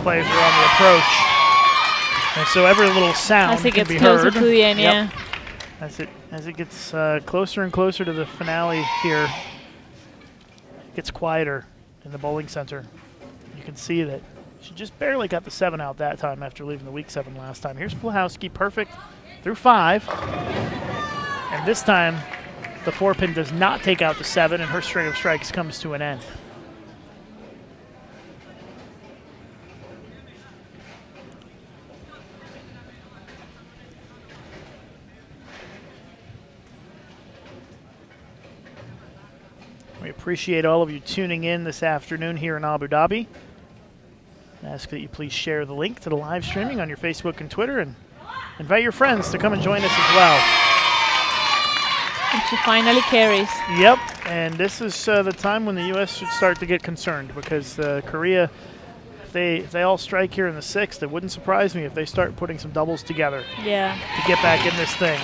Players are on the approach, and so every little sound can be heard. To the end, yeah. As it gets closer and closer to the finale here, it gets quieter in the bowling center. You can see that she just barely got the 7 out that time after leaving the weak 7 last time. Here's Blahowski, perfect through 5, and this time the 4-pin does not take out the 7, and her string of strikes comes to an end. We appreciate all of you tuning in this afternoon here in Abu Dhabi. I ask that you please share the link to the live streaming on your Facebook and Twitter, and invite your friends to come and join us as well. And she finally carries. Yep, and this is the time when the U.S. should start to get concerned, because Korea, if they all strike here in the 6th, it wouldn't surprise me if they start putting some doubles together to get back in this thing.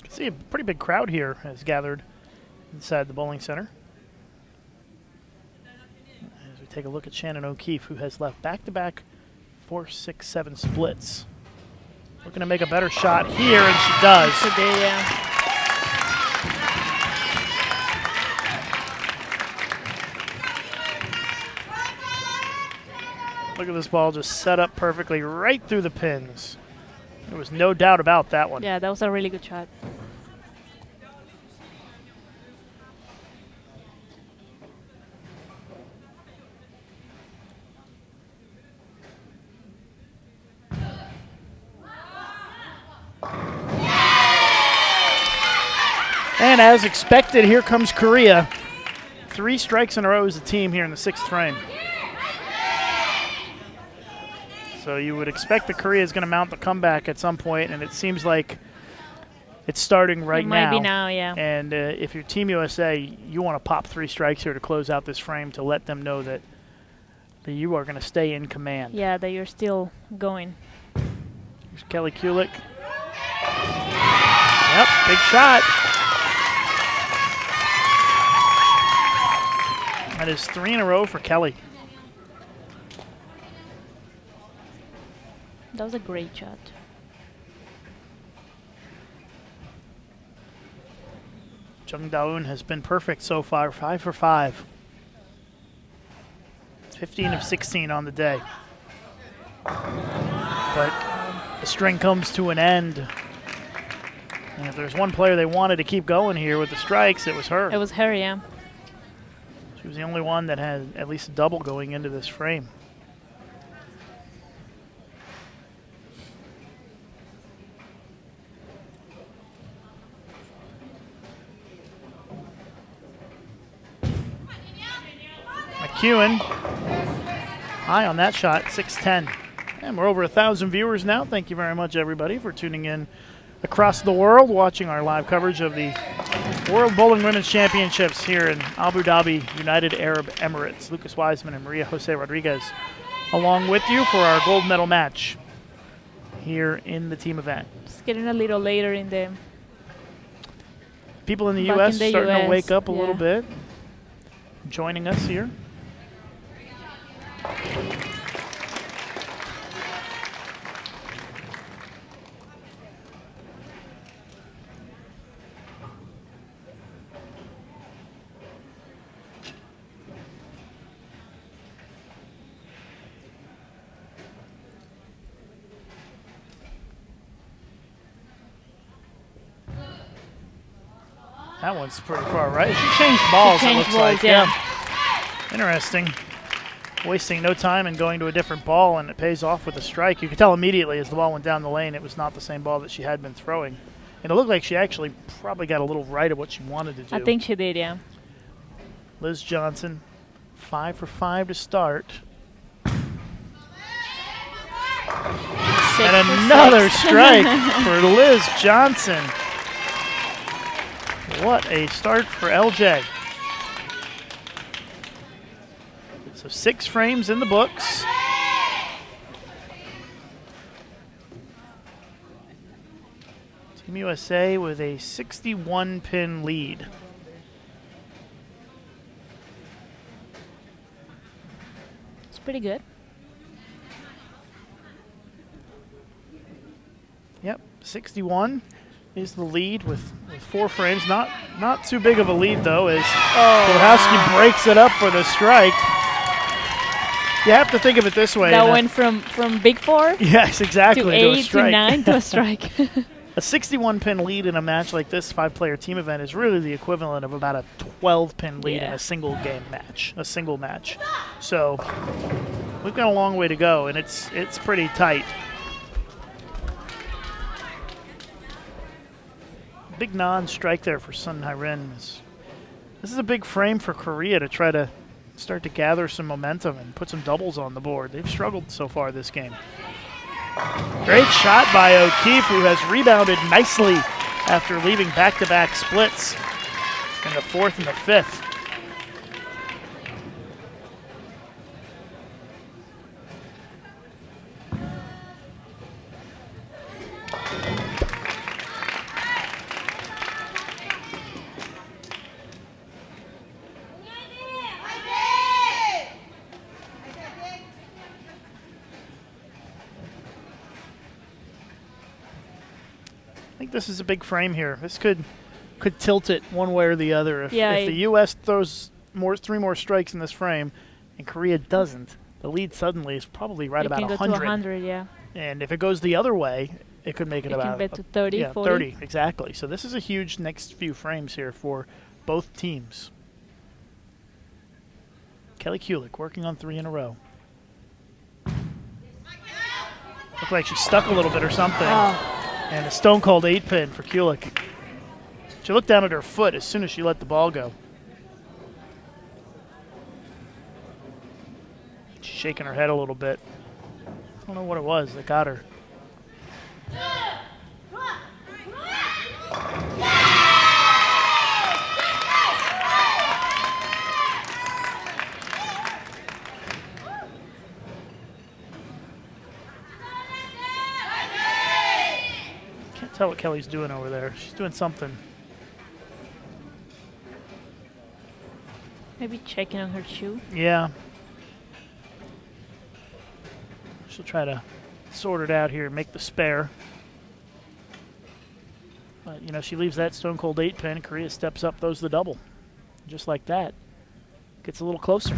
See, a pretty big crowd here has gathered inside the bowling center. As we take a look at Shannon O'Keefe, who has left back-to-back 4, 6, 7 splits. Looking to make a better shot here, and she does. She did, yeah. Look at this ball just set up perfectly right through the pins. There was no doubt about that one. Yeah, that was a really good shot. And as expected, here comes Korea. 3 strikes in a row as a team here in the 6th frame. So you would expect that Korea is going to mount the comeback at some point, and it seems like It's starting right now. It might be now, yeah. And if you're Team USA, you want to pop 3 strikes here to close out this frame to let them know that you are going to stay in command. Yeah, that you're still going. Here's Kelly Kulik. Yep, big shot. That is 3 in a row for Kelly. That was a great shot. Jung Da-eun has been perfect so far, 5 for 5. 15 of 16 on the day. But the string comes to an end. And if there's one player they wanted to keep going here with the strikes, it was her. It was her, yeah. She was the only one that had at least a double going into this frame. McEwen, high on that shot, 6-10. And we're over 1,000 viewers now. Thank you very much, everybody, for tuning in across the world, watching our live coverage of the World Bowling Women's Championships here in Abu Dhabi, United Arab Emirates. Lucas Wiseman and Maria Jose Rodriguez along with you for our gold medal match here in the team event. It's getting a little later in the... People in the Back U.S. in the starting to US, wake up a yeah. little bit, joining us here. That one's pretty far right. She changed balls, it looks like. Yeah. Interesting. Wasting no time and going to a different ball, and it pays off with a strike. You could tell immediately as the ball went down the lane it was not the same ball that she had been throwing. And it looked like she actually probably got a little right of what she wanted to do. I think she did, yeah. Liz Johnson, 5 for 5 to start. And another strike for Liz Johnson. What a start for LJ. So 6 frames in the books. Team USA with a 61-pin lead. It's pretty good. Yep, 61 is the lead with 4 frames. Not too big of a lead, though, as Borowski breaks it up for the strike. You have to think of it this way. That went from big 4 yes, exactly, to to a 8 strike. to 9 to a strike. A 61-pin lead in a match like this 5-player team event is really the equivalent of about a 12-pin lead in a single game match, a single match. So we've got a long way to go, and it's pretty tight. Big non-strike there for Sun Hai-rin. This is a big frame for Korea to try to start to gather some momentum and put some doubles on the board. They've struggled so far this game. Great shot by O'Keefe, who has rebounded nicely after leaving back-to-back splits in the 4th and the 5th. I think this is a big frame here. This could tilt it one way or the other. If the U.S. throws 3 more strikes in this frame and Korea doesn't, the lead suddenly is probably right about 100. It can go to 100, yeah. And if it goes the other way, it could make it about can get to 30, yeah, 40. 30, exactly. So this is a huge next few frames here for both teams. Kelly Kulik working on 3 in a row. Looked like she stuck a little bit or something. Oh. And a stone-cold 8-pin for Kulik. She looked down at her foot as soon as she let the ball go. She's shaking her head a little bit. I don't know what it was that got her. Tell what Kelly's doing over there. She's doing something. Maybe checking on her shoe. Yeah. She'll try to sort it out here and make the spare. But, you know, she leaves that stone cold 8-pin. Korea steps up, throws the double. Just like that. Gets a little closer.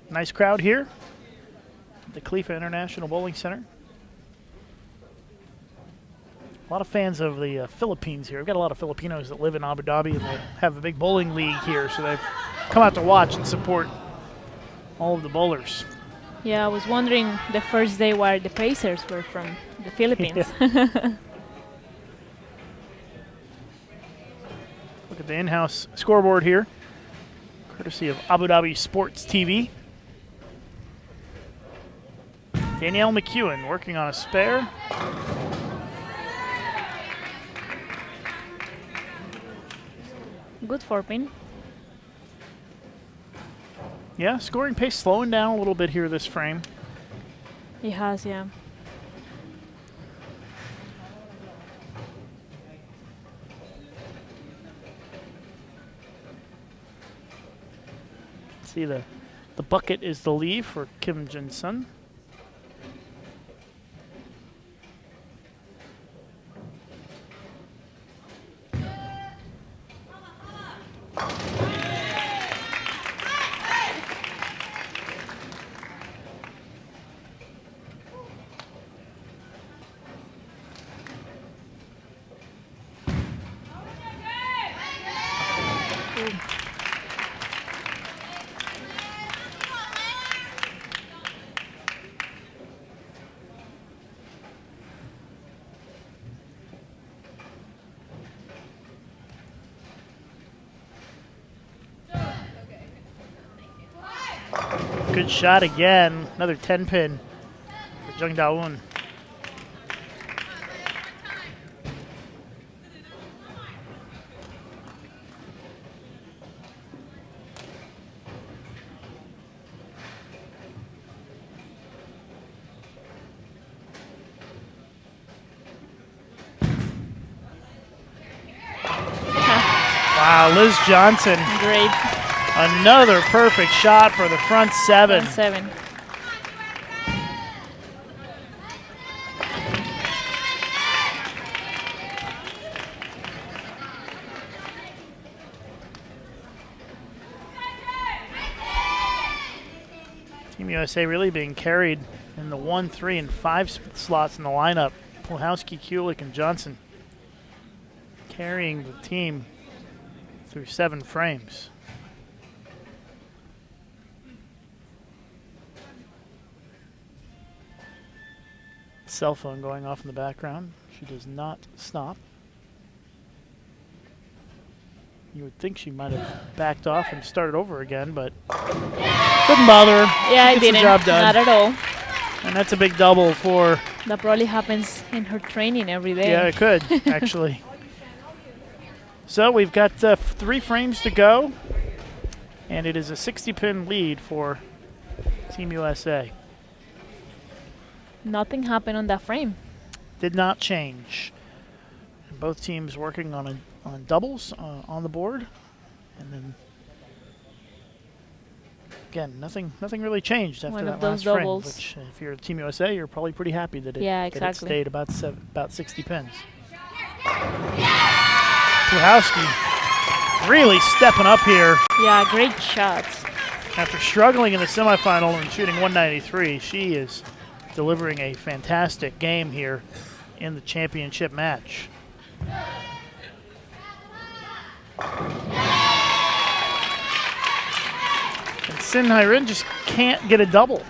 Nice crowd here at the Khalifa International Bowling Center. A lot of fans of the Philippines here. We've got a lot of Filipinos that live in Abu Dhabi, and they have a big bowling league here, so they've come out to watch and support all of the bowlers. Yeah, I was wondering the first day why the Pacers were from the Philippines. Yeah. Look at the in-house scoreboard here, courtesy of Abu Dhabi Sports TV. Danielle McEwen working on a spare. Good 4-pin. Yeah, scoring pace slowing down a little bit here this frame. It has, yeah. See, the bucket is the leave for Kim Jin-sun. Good shot again. Another 10-pin for Jung Da-un. Wow, Liz Johnson. Great. Another perfect shot for the front seven. Front 7. Team USA really being carried in the 1, 3, and 5 slots in the lineup. Puhalski, Kulik, and Johnson carrying the team through 7 frames. Cell phone going off in the background. She does not stop. You would think she might have backed off and started over again, but couldn't bother her. Yeah, I Gets didn't. the job done. Not at all. And that's a big double for... That probably happens in her training every day. Yeah, it could, actually. So we've got 3 frames to go, and it is a 60-pin lead for Team USA. Nothing happened on that frame. Did not change. Both teams working on doubles on the board, and then again, nothing really changed after One that of those last doubles. frame. Which, if you're Team USA, you're probably pretty happy that it, Yeah, that it exactly. stayed about 60 pins. Puhalski really stepping up here. Yeah, great shots. After struggling in the semifinal and shooting 193, she is delivering a fantastic game here in the championship match. And Sin Hairin just can't get a double.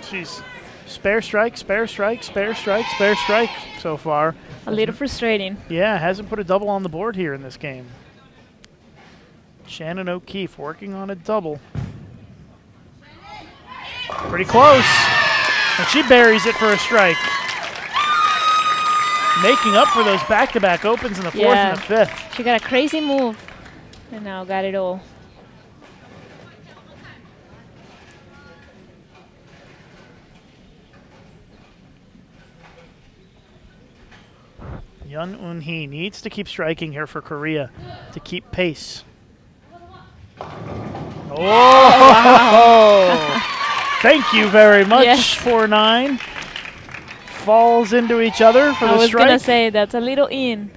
She's spare strike, spare strike, spare strike, spare strike so far. A little frustrating. Yeah, hasn't put a double on the board here in this game. Shannon O'Keefe working on a double. Pretty close. And she buries it for a strike. Making up for those back-to-back opens in the fourth and the fifth. She got a crazy move and now got it all. Yun Un-hee needs to keep striking here for Korea to keep pace. Oh! Wow. Thank you very much, Yes. 4-9. Falls into each other for the strike. I was going to say, that's a little in.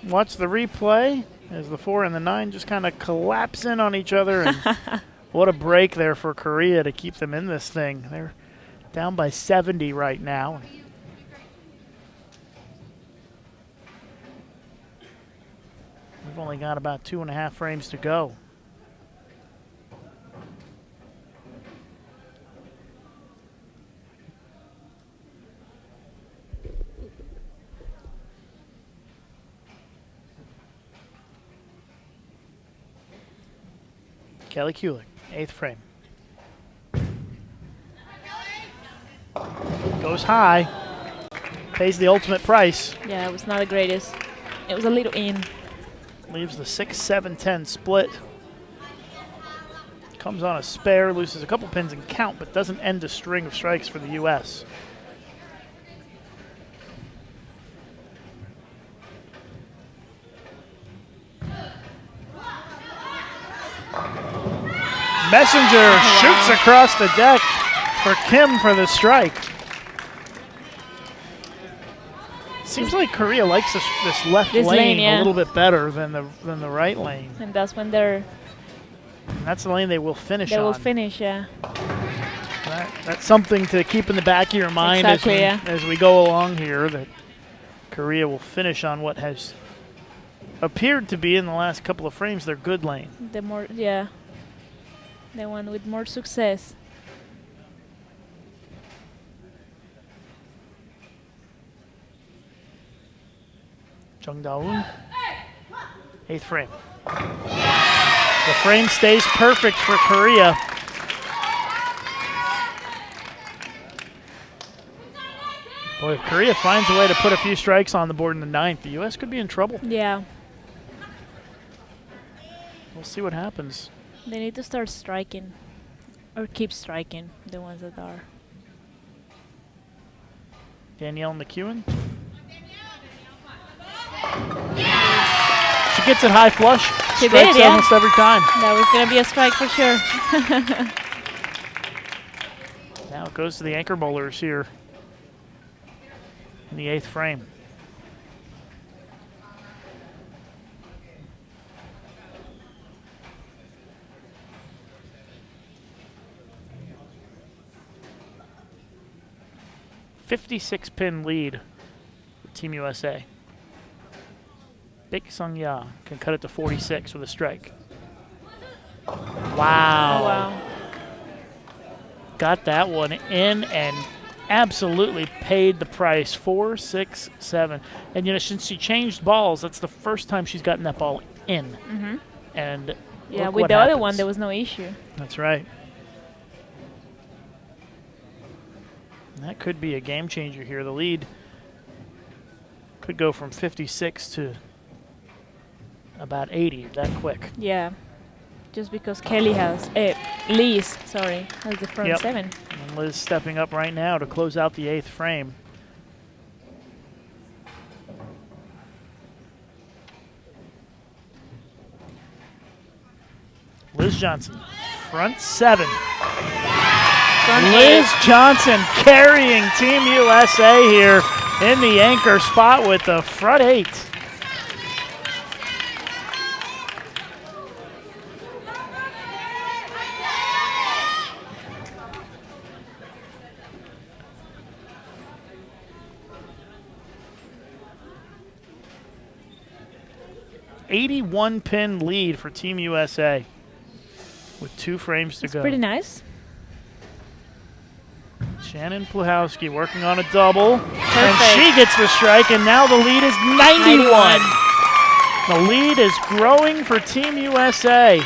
Watch the replay as the 4 and the 9 just kind of collapse in on each other. And what a break there for Korea to keep them in this thing. They're down by 70 right now. We've only got about 2.5 frames to go. Kelly Kulick, 8th frame. Goes high. Pays the ultimate price. Yeah, it was not the greatest. It was a little in. Leaves the 6-7-10 split. Comes on a spare, loses a couple pins in count, but doesn't end a string of strikes for the U.S. Messenger shoots across the deck for Kim for the strike. Seems like Korea likes this left lane a little bit better than the right lane. And that's when they're... And that's the lane they will finish on. They will finish, yeah. That's something to keep in the back of your mind as we go along here, that Korea will finish on what has appeared to be in the last couple of frames their good lane. The more, yeah. The one with more success. Jung Da-eun, 8th frame. The frame stays perfect for Korea. Boy, if Korea finds a way to put a few strikes on the board in the 9th, the U.S. could be in trouble. Yeah. We'll see what happens. They need to start striking. Or keep striking, the ones that are. Danielle McEwen. She gets it high flush. She Strikes did, yeah. almost every time. That was going to be a strike for sure. Now it goes to the anchor bowlers here in the 8th frame. "56-pin lead for Team USA. Baek Sung-ya can cut it to 46 with a strike. Wow. Oh, wow. Got that one in and absolutely paid the price. 4, 6, 7. And, you know, since she changed balls, that's the first time she's gotten that ball in. Mm-hmm. And yeah, look with what the happens. other one, there was no issue. That's right. And that could be a game changer here. The lead could go from 56 to about 80 that quick. Yeah. Just because Kelly has, Liz, sorry, has the front 7. And Liz stepping up right now to close out the 8th frame. Liz Johnson, front 7. Liz Johnson carrying Team USA here in the anchor spot with the front 8. "81-pin lead for Team USA with 2 frames to go." That's pretty nice. Shannon Pluhowski working on a double. Perfect. And she gets the strike, and now the lead is 91. The lead is growing for Team USA.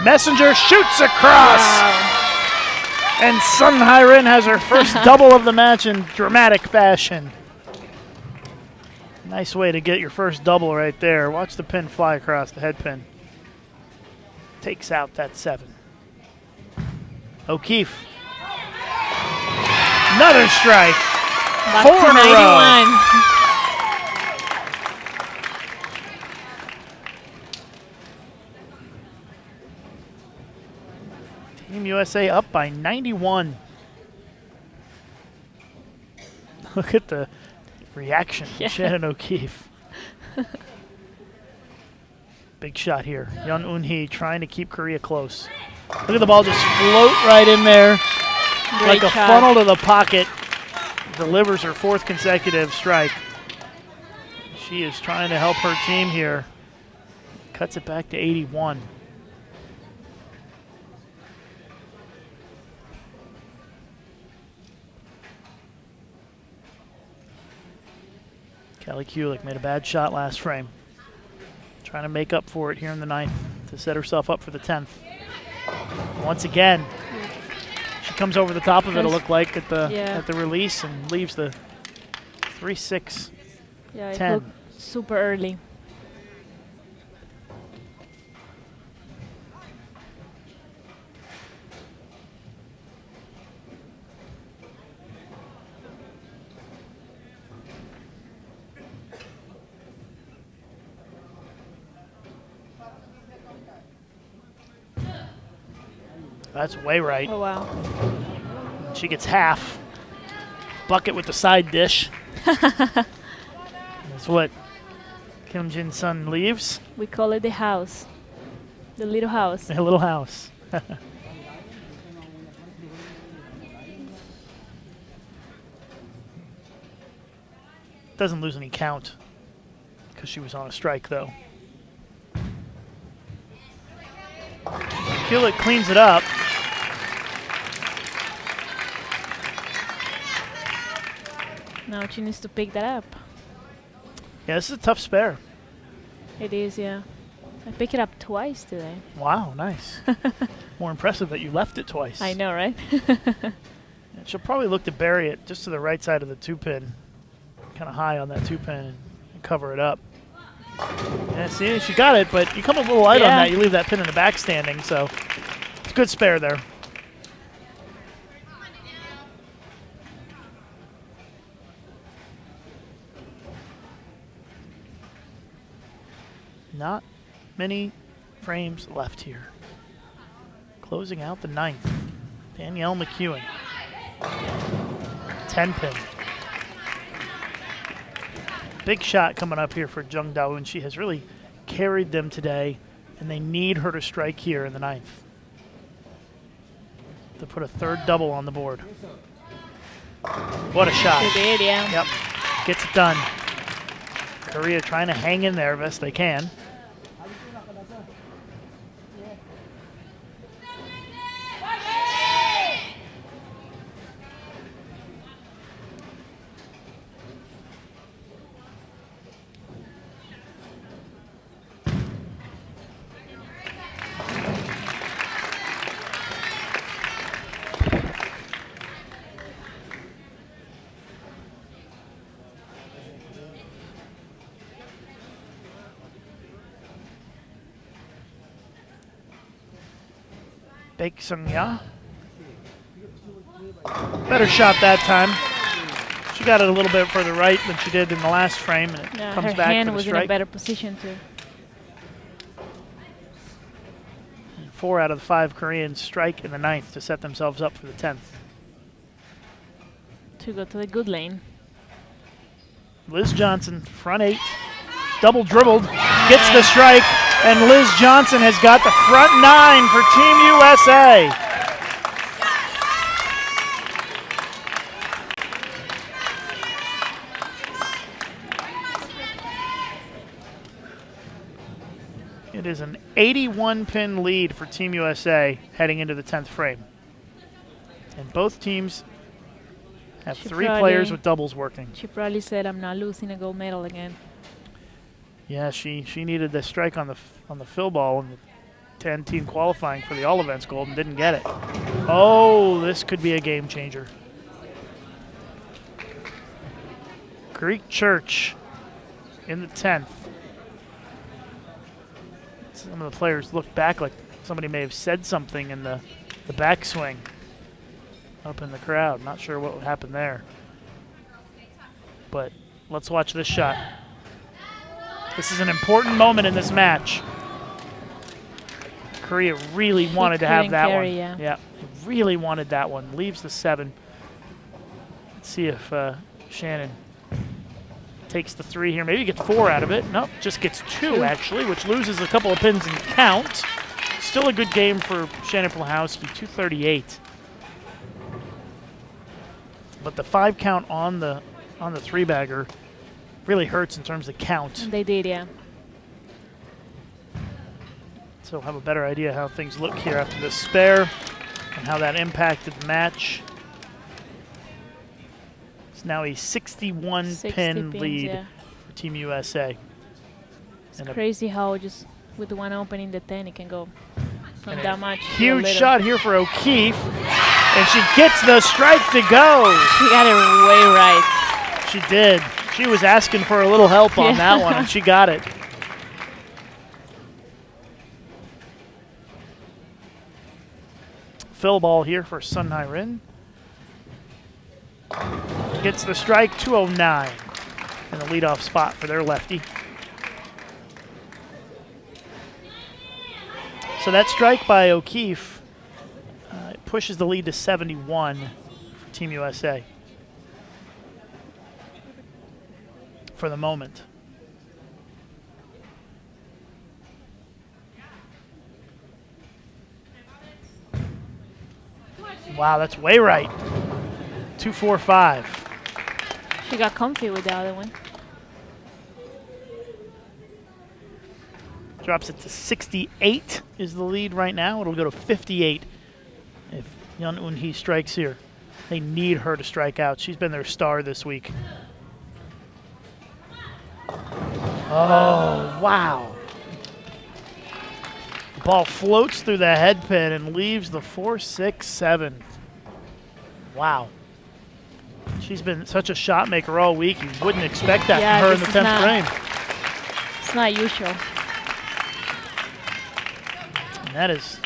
Messenger shoots across. Wow. And Sun Hairin has her first double of the match in dramatic fashion. Nice way to get your first double right there. Watch the pin fly across the head pin. Takes out that 7. O'Keefe. Another strike. Back 4 to in a row. 91. Team USA up by 91. Look at the reaction from Shannon O'Keefe. Big shot here. Yeon Eun-hee trying to keep Korea close. Look at the ball just float right in there. Great like a shot. funnel to the pocket. Delivers her 4th consecutive strike. She is trying to help her team here. Cuts it back to 81. Kelly Kulik made a bad shot last frame. Trying to make up for it here in the 9th to set herself up for the 10th. Once again, she comes over the top of it, it'll look like, at the release and leaves the 3-6. Yeah, it 10. looked super early. That's way right. Oh, wow. She gets half. Bucket with the side dish. That's what Kim Jin-sun leaves. We call it the house. The little house. A little house. Doesn't lose any count because she was on a strike, though. Kulik cleans it up. Now she needs to pick that up. Yeah, this is a tough spare. It is, yeah. I picked it up twice today. Wow, nice. More impressive that you left it twice. I know, right? And she'll probably look to bury it just to the right side of the 2-pin, kind of high on that 2-pin, and cover it up. Yeah, see, she got it, but you come a little light on that. You leave that pin in the back standing, so it's a good spare there. Not many frames left here. Closing out the 9th, Danielle McEwen. 10-pin. Big shot coming up here for Jung Da-eun. She has really carried them today, and they need her to strike here in the 9th to put a 3rd double on the board. What a shot. She did, yeah. Yep, gets it done. Korea trying to hang in there best they can. Baek Sung-ya. Better shot that time. She got it a little bit further right than she did in the last frame, and it comes her back hand for the was strike. in a better position too. 4 out of the 5 Koreans strike in the 9th to set themselves up for the 10th. To go to the good lane. Liz Johnson, front 8, double dribbled, gets the strike, and Liz Johnson has got the front 9 for Team USA. It is an 81-pin lead for Team USA heading into the 10th frame. And both teams have 3 players with doubles working. She probably said, "I'm not losing a gold medal again." Yeah, she needed the strike on the fill ball in the 10 team qualifying for the all events gold and didn't get it. Oh, this could be a game changer. Greek Church in the 10th. Some of the players look back like somebody may have said something in the backswing up in the crowd. Not sure what happened there. But let's watch this shot. This is an important moment in this match. Korea really wanted to have that one. Yeah, really wanted that one. Leaves the 7. Let's see if Shannon takes the 3 here. Maybe gets 4 out of it. Nope, just gets 2 actually, which loses a couple of pins in count. Still a good game for Shannon Plahowski, 238. But the 5 count on the 3-bagger really hurts in terms of count. They did, yeah. So we'll have a better idea how things look here after this spare and how that impacted the match. It's now a 61 pin lead for Team USA. It's crazy how just with the one opening the 10 it can go from that much. Huge shot here for O'Keefe, and she gets the strike to go. She got it way right. She did. She was asking for a little help on that one, and she got it. Fill ball here for Sun Hai-rin. Gets the strike, 209 in the leadoff spot for their lefty. So that strike by O'Keefe pushes the lead to 71 for Team USA for the moment. Wow, that's way right. 245. She got comfy with the other one. Drops it to 68 is the lead right now. It'll go to 58 if Yeon Eun-hee strikes here. They need her to strike out. She's been their star this week. Oh, wow. The ball floats through the head pin and leaves the 4-6-7. Wow. She's been such a shot maker all week. You wouldn't expect that from her in the 10th frame. It's not usual. And that is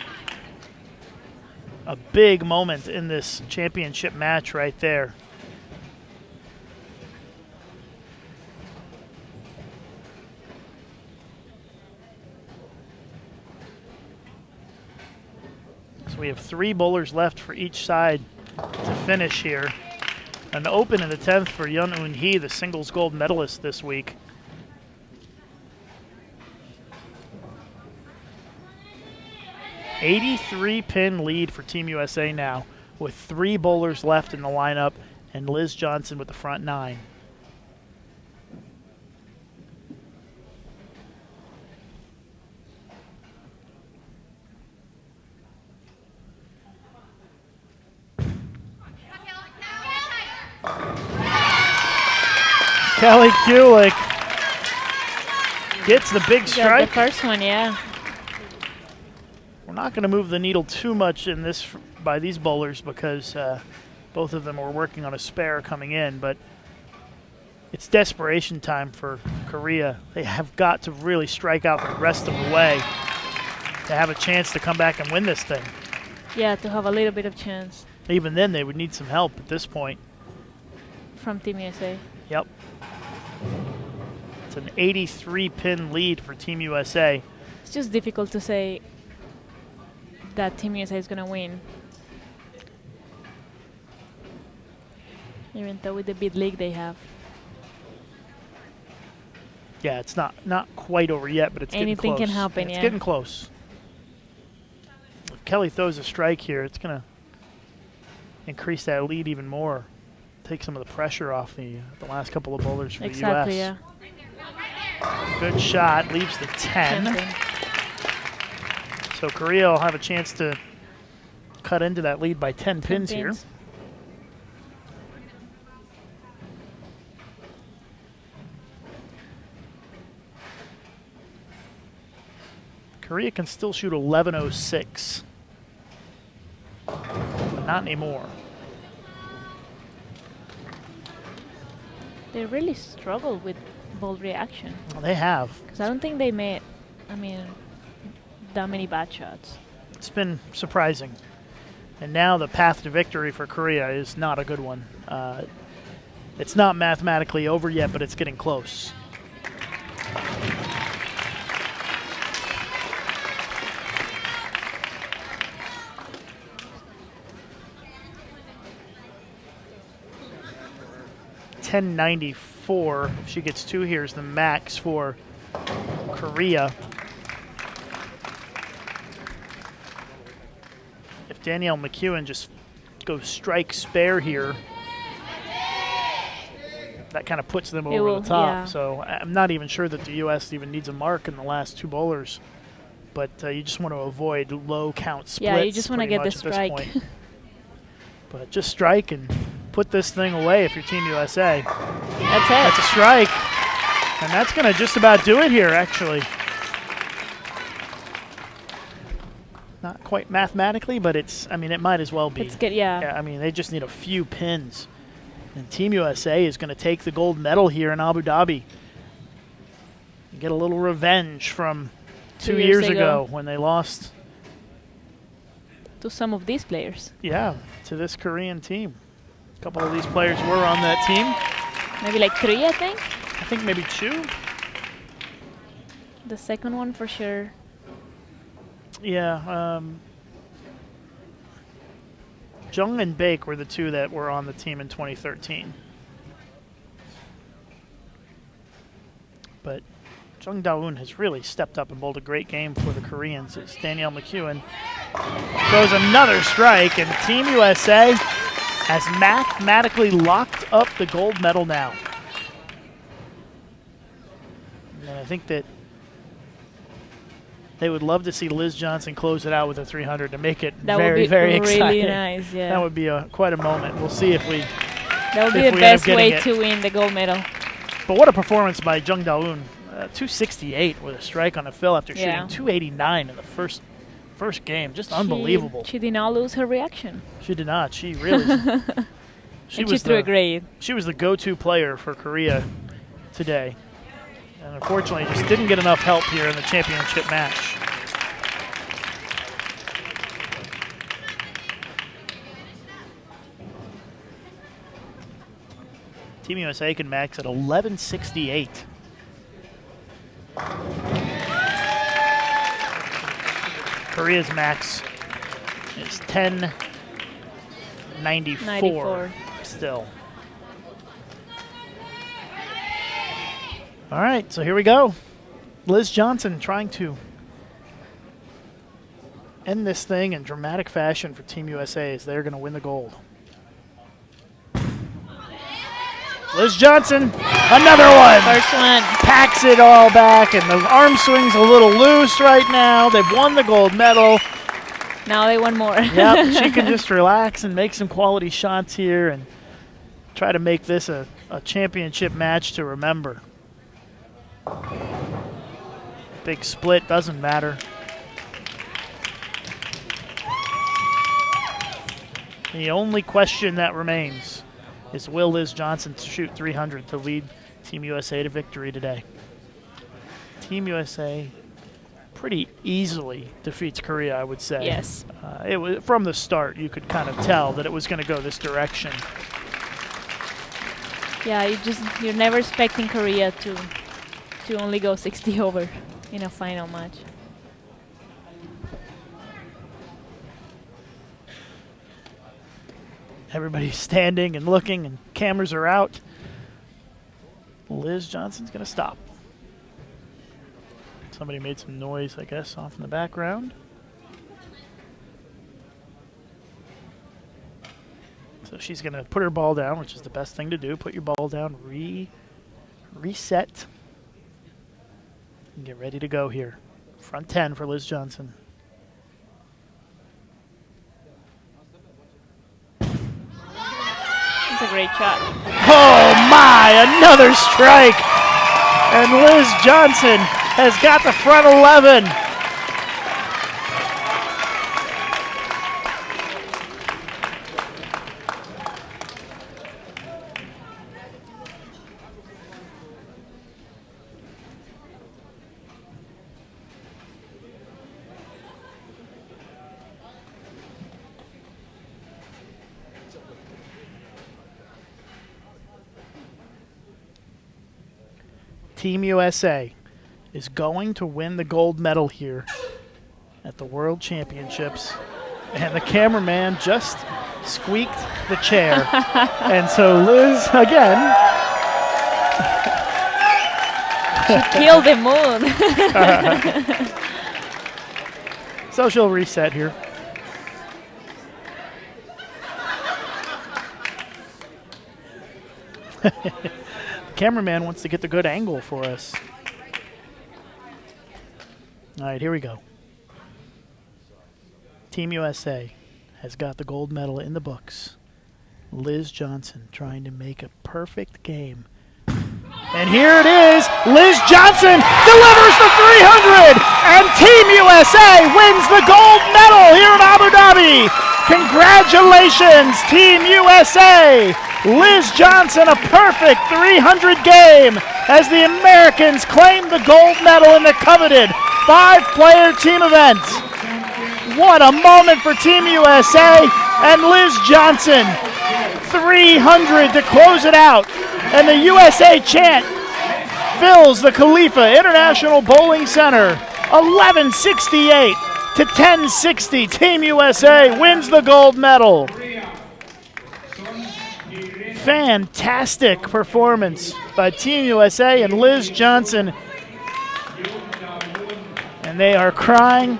a big moment in this championship match right there. So we have 3 bowlers left for each side to finish here. An open in the 10th for Yeon Eun-hee, the singles gold medalist this week. '83 pin lead for Team USA now, with 3 bowlers left in the lineup and Liz Johnson with the front 9. Kelly Kulik gets the big strike. The first one, yeah. We're not going to move the needle too much in this by these bowlers because both of them were working on a spare coming in, but it's desperation time for Korea. They have got to really strike out the rest of the way to have a chance to come back and win this thing. Yeah, to have a little bit of chance. Even then, they would need some help at this point. From Team USA. Yep. It's an 83 pin lead for Team USA. It's just difficult to say that Team USA is going to win. Even though with the bid league they have. Yeah, it's not quite over yet, but it's getting close. Anything can happen, It's getting close. If Kelly throws a strike here, it's going to increase that lead even more. Take some of the pressure off the last couple of bowlers for the U.S. Exactly, yeah. Good shot, leaves the 10. So Korea will have a chance to cut into that lead by 10 pins here. Korea can still shoot 11.06. But not anymore. They really struggle with ball reaction. Well, they have. Because I don't think they made, that many bad shots. It's been surprising. And now the path to victory for Korea is not a good one. It's not mathematically over yet, but it's getting close. .1094. If she gets 2 here is the max for Korea. If Danielle McEwen just goes strike spare here, that kind of puts them over the top. Yeah. So I'm not even sure that the U.S. even needs a mark in the last 2 bowlers. But you just want to avoid low count splits. Yeah, you just want to get the strike. But just strike and put this thing away if you're Team USA. That's it. That's a strike. And that's going to just about do it here, actually. Not quite mathematically, but it's, it might as well be. It's good, yeah. Yeah, they just need a few pins. And Team USA is going to take the gold medal here in Abu Dhabi. Get a little revenge from 2 years ago when they lost. To some of these players. Yeah, to this Korean team. A couple of these players were on that team. Maybe like 3, I think. I think maybe 2. The second one for sure. Yeah. Jung and Baek were the 2 that were on the team in 2013. But Jung Da-eun has really stepped up and bowled a great game for the Koreans as Danielle McEwen throws another strike, and Team USA has mathematically locked up the gold medal now. And I think that they would love to see Liz Johnson close it out with a 300 to make it very, very exciting. That would be really nice, yeah. That would be quite a moment. We'll see if we That would be the best way to win the gold medal. But what a performance by Jung Da-eun. 268 with a strike on the fill after shooting 289 in the first game. Just unbelievable. She did not lose her reaction. She did not. She really. she threw a grade. She was the go-to player for Korea today. And unfortunately, just didn't get enough help here in the championship match. Team USA can max at 1168. Korea's max is 1094 still. All right, so here we go. Liz Johnson trying to end this thing in dramatic fashion for Team USA as they're going to win the gold. Liz Johnson, another one. First one. Packs it all back, and the arm swing's a little loose right now. They've won the gold medal. Now they want more. Yep, she can just relax and make some quality shots here and try to make this a championship match to remember. Big split, doesn't matter. The only question that remains is will Liz Johnson shoot 300 to lead Team USA to victory today? Team USA pretty easily defeats Korea, I would say. Yes. It was from the start. You could kind of tell that it was going to go this direction. Yeah, you're never expecting Korea to only go 60 over in a final match. Everybody's standing and looking, and cameras are out. Liz Johnson's going to stop. Somebody made some noise, I guess, off in the background. So she's going to put her ball down, which is the best thing to do. Put your ball down, reset, and get ready to go here. Front 10 for Liz Johnson. It's a great shot. Oh my, another strike. And Liz Johnson has got the front 11. Team USA is going to win the gold medal here at the World Championships. And the cameraman just squeaked the chair. And so Liz, again. She killed the moon. So she'll reset here. The cameraman wants to get the good angle for us. All right, here we go. Team USA has got the gold medal in the books. Liz Johnson trying to make a perfect game. And here it is. Liz Johnson delivers the 300, and Team USA wins the gold medal here in Abu Dhabi. Congratulations, Team USA. Liz Johnson, a perfect 300 game as the Americans claim the gold medal in the coveted 5-player team event. What a moment for Team USA and Liz Johnson. 300 to close it out. And the USA chant fills the Khalifa International Bowling Center. 1168 to 1060. Team USA wins the gold medal. Fantastic performance by Team USA and Liz Johnson. And they are crying.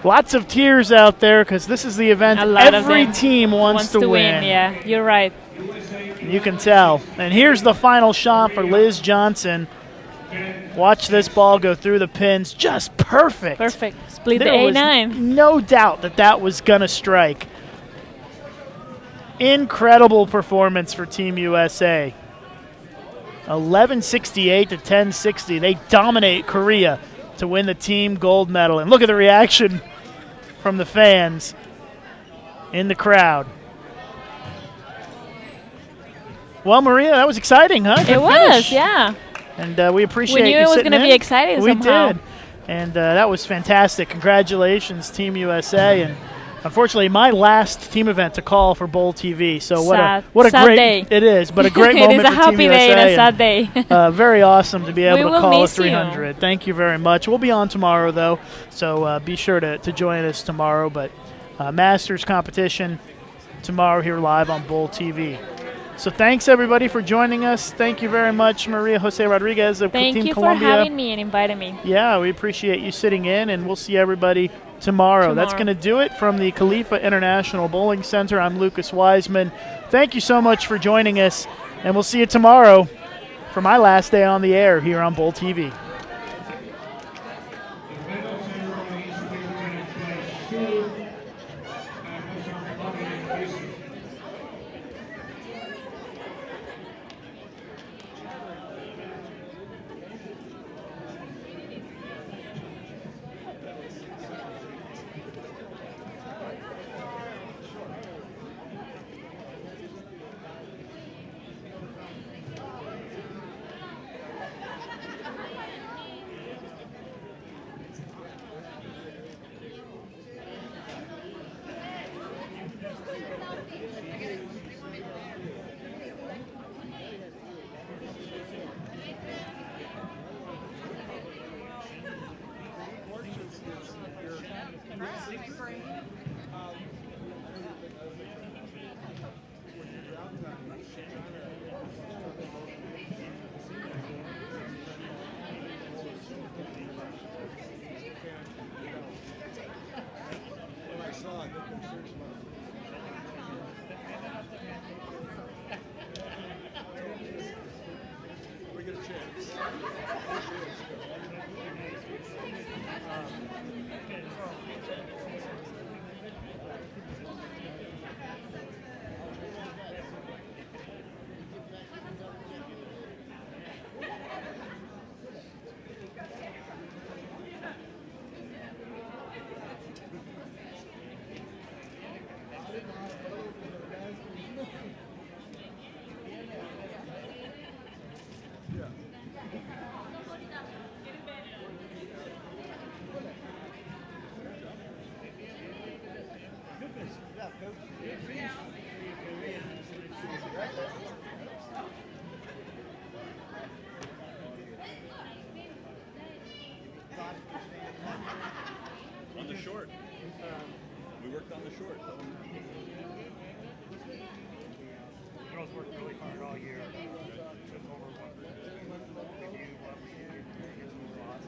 Lots of tears out there because this is the event every team wants to win. Yeah, you're right. You can tell. And here's the final shot for Liz Johnson. Watch this ball go through the pins. Just perfect. Perfect. Split the There was A9. no doubt that that was going to strike. Incredible performance for Team USA. 1168 to 1060. They dominate Korea to win the team gold medal. And look at the reaction from the fans in the crowd. Well, Maria, that was exciting, huh? It was, yeah. And we appreciate We knew you it was sitting going to in. be exciting somehow. We did. And that was fantastic. Congratulations, Team USA. And unfortunately, my last team event to call for Bowl TV. So what Sad. a Sad great day. It is, but a great It moment is a for happy Team day USA. and a sad day. Very awesome to be able We to will call a miss you. 300. Thank you very much. We'll be on tomorrow, though, so be sure to join us tomorrow. But Masters competition tomorrow here live on Bowl TV. So thanks, everybody, for joining us. Thank you very much, Maria Jose Rodriguez of Thank Team you Colombia. for having me and inviting me. Yeah, we appreciate you sitting in, and we'll see everybody tomorrow. That's going to do it from the Khalifa International Bowling Center. I'm Lucas Wiseman. Thank you so much for joining us, and we'll see you tomorrow for my last day on the air here on Bowl TV. short. We worked on the short. Girls worked really hard all year. Took over what they knew what we needed against the loss.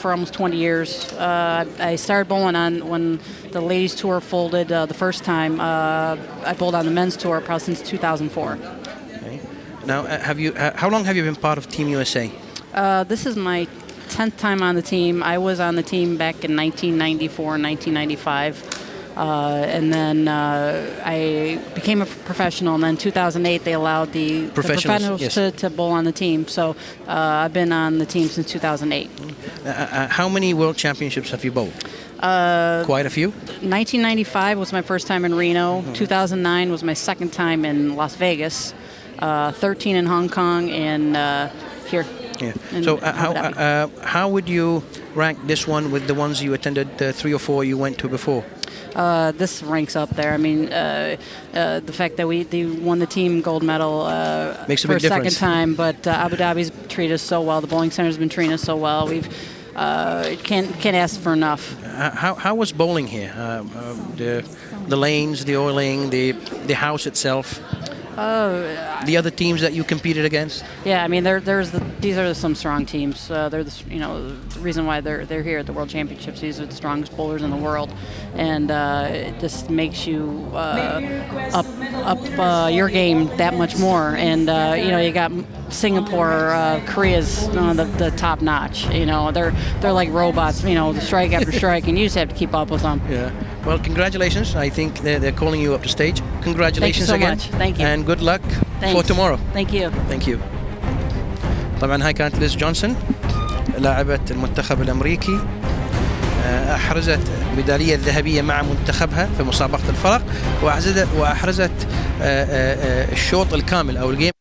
For almost 20 years. I started bowling on when the ladies tour folded the first time. I bowled on the men's tour probably since 2004. Okay. Now, how long have you been part of Team USA? This is my 10th time on the team. I was on the team back in 1994 and 1995. And then I became a professional, and then in 2008 they allowed the professionals yes. to bowl on the team. So I've been on the team since 2008. How many world championships have you bowled? Quite a few? 1995 was my first time in Reno. 2009 was my second time in Las Vegas. 13 in Hong Kong, and here. Yeah. So how would you rank this one with the ones you attended, 3 or 4 you went to before? This ranks up there. I mean, the fact that they won the team gold medal makes a for big a second difference. time, but Abu Dhabi's treated us so well. The bowling center's been treating us so well. We've can't ask for enough. How was bowling here? The lanes, the oiling, the house itself. The other teams that you competed against? Yeah, I mean, these are some strong teams. They're the reason why they're here at the World Championships. These are the strongest bowlers in the world, and it just makes you up your game that much more. And you got Singapore, Korea's the top notch. They're like robots. The strike after strike, and you just have to keep up with them. Yeah. Well, congratulations. I think they're calling you up to stage. Congratulations Thank you so again. much. Thank you. And good luck for tomorrow. Thank you. Thank you. طبعا هاي كانت ليز جونسون لاعبة المنتخب الأمريكي أحرزت ميدالية ذهبية مع منتخبها في مسابقة الفرق وأحرزت الشوط الكامل أو الجيم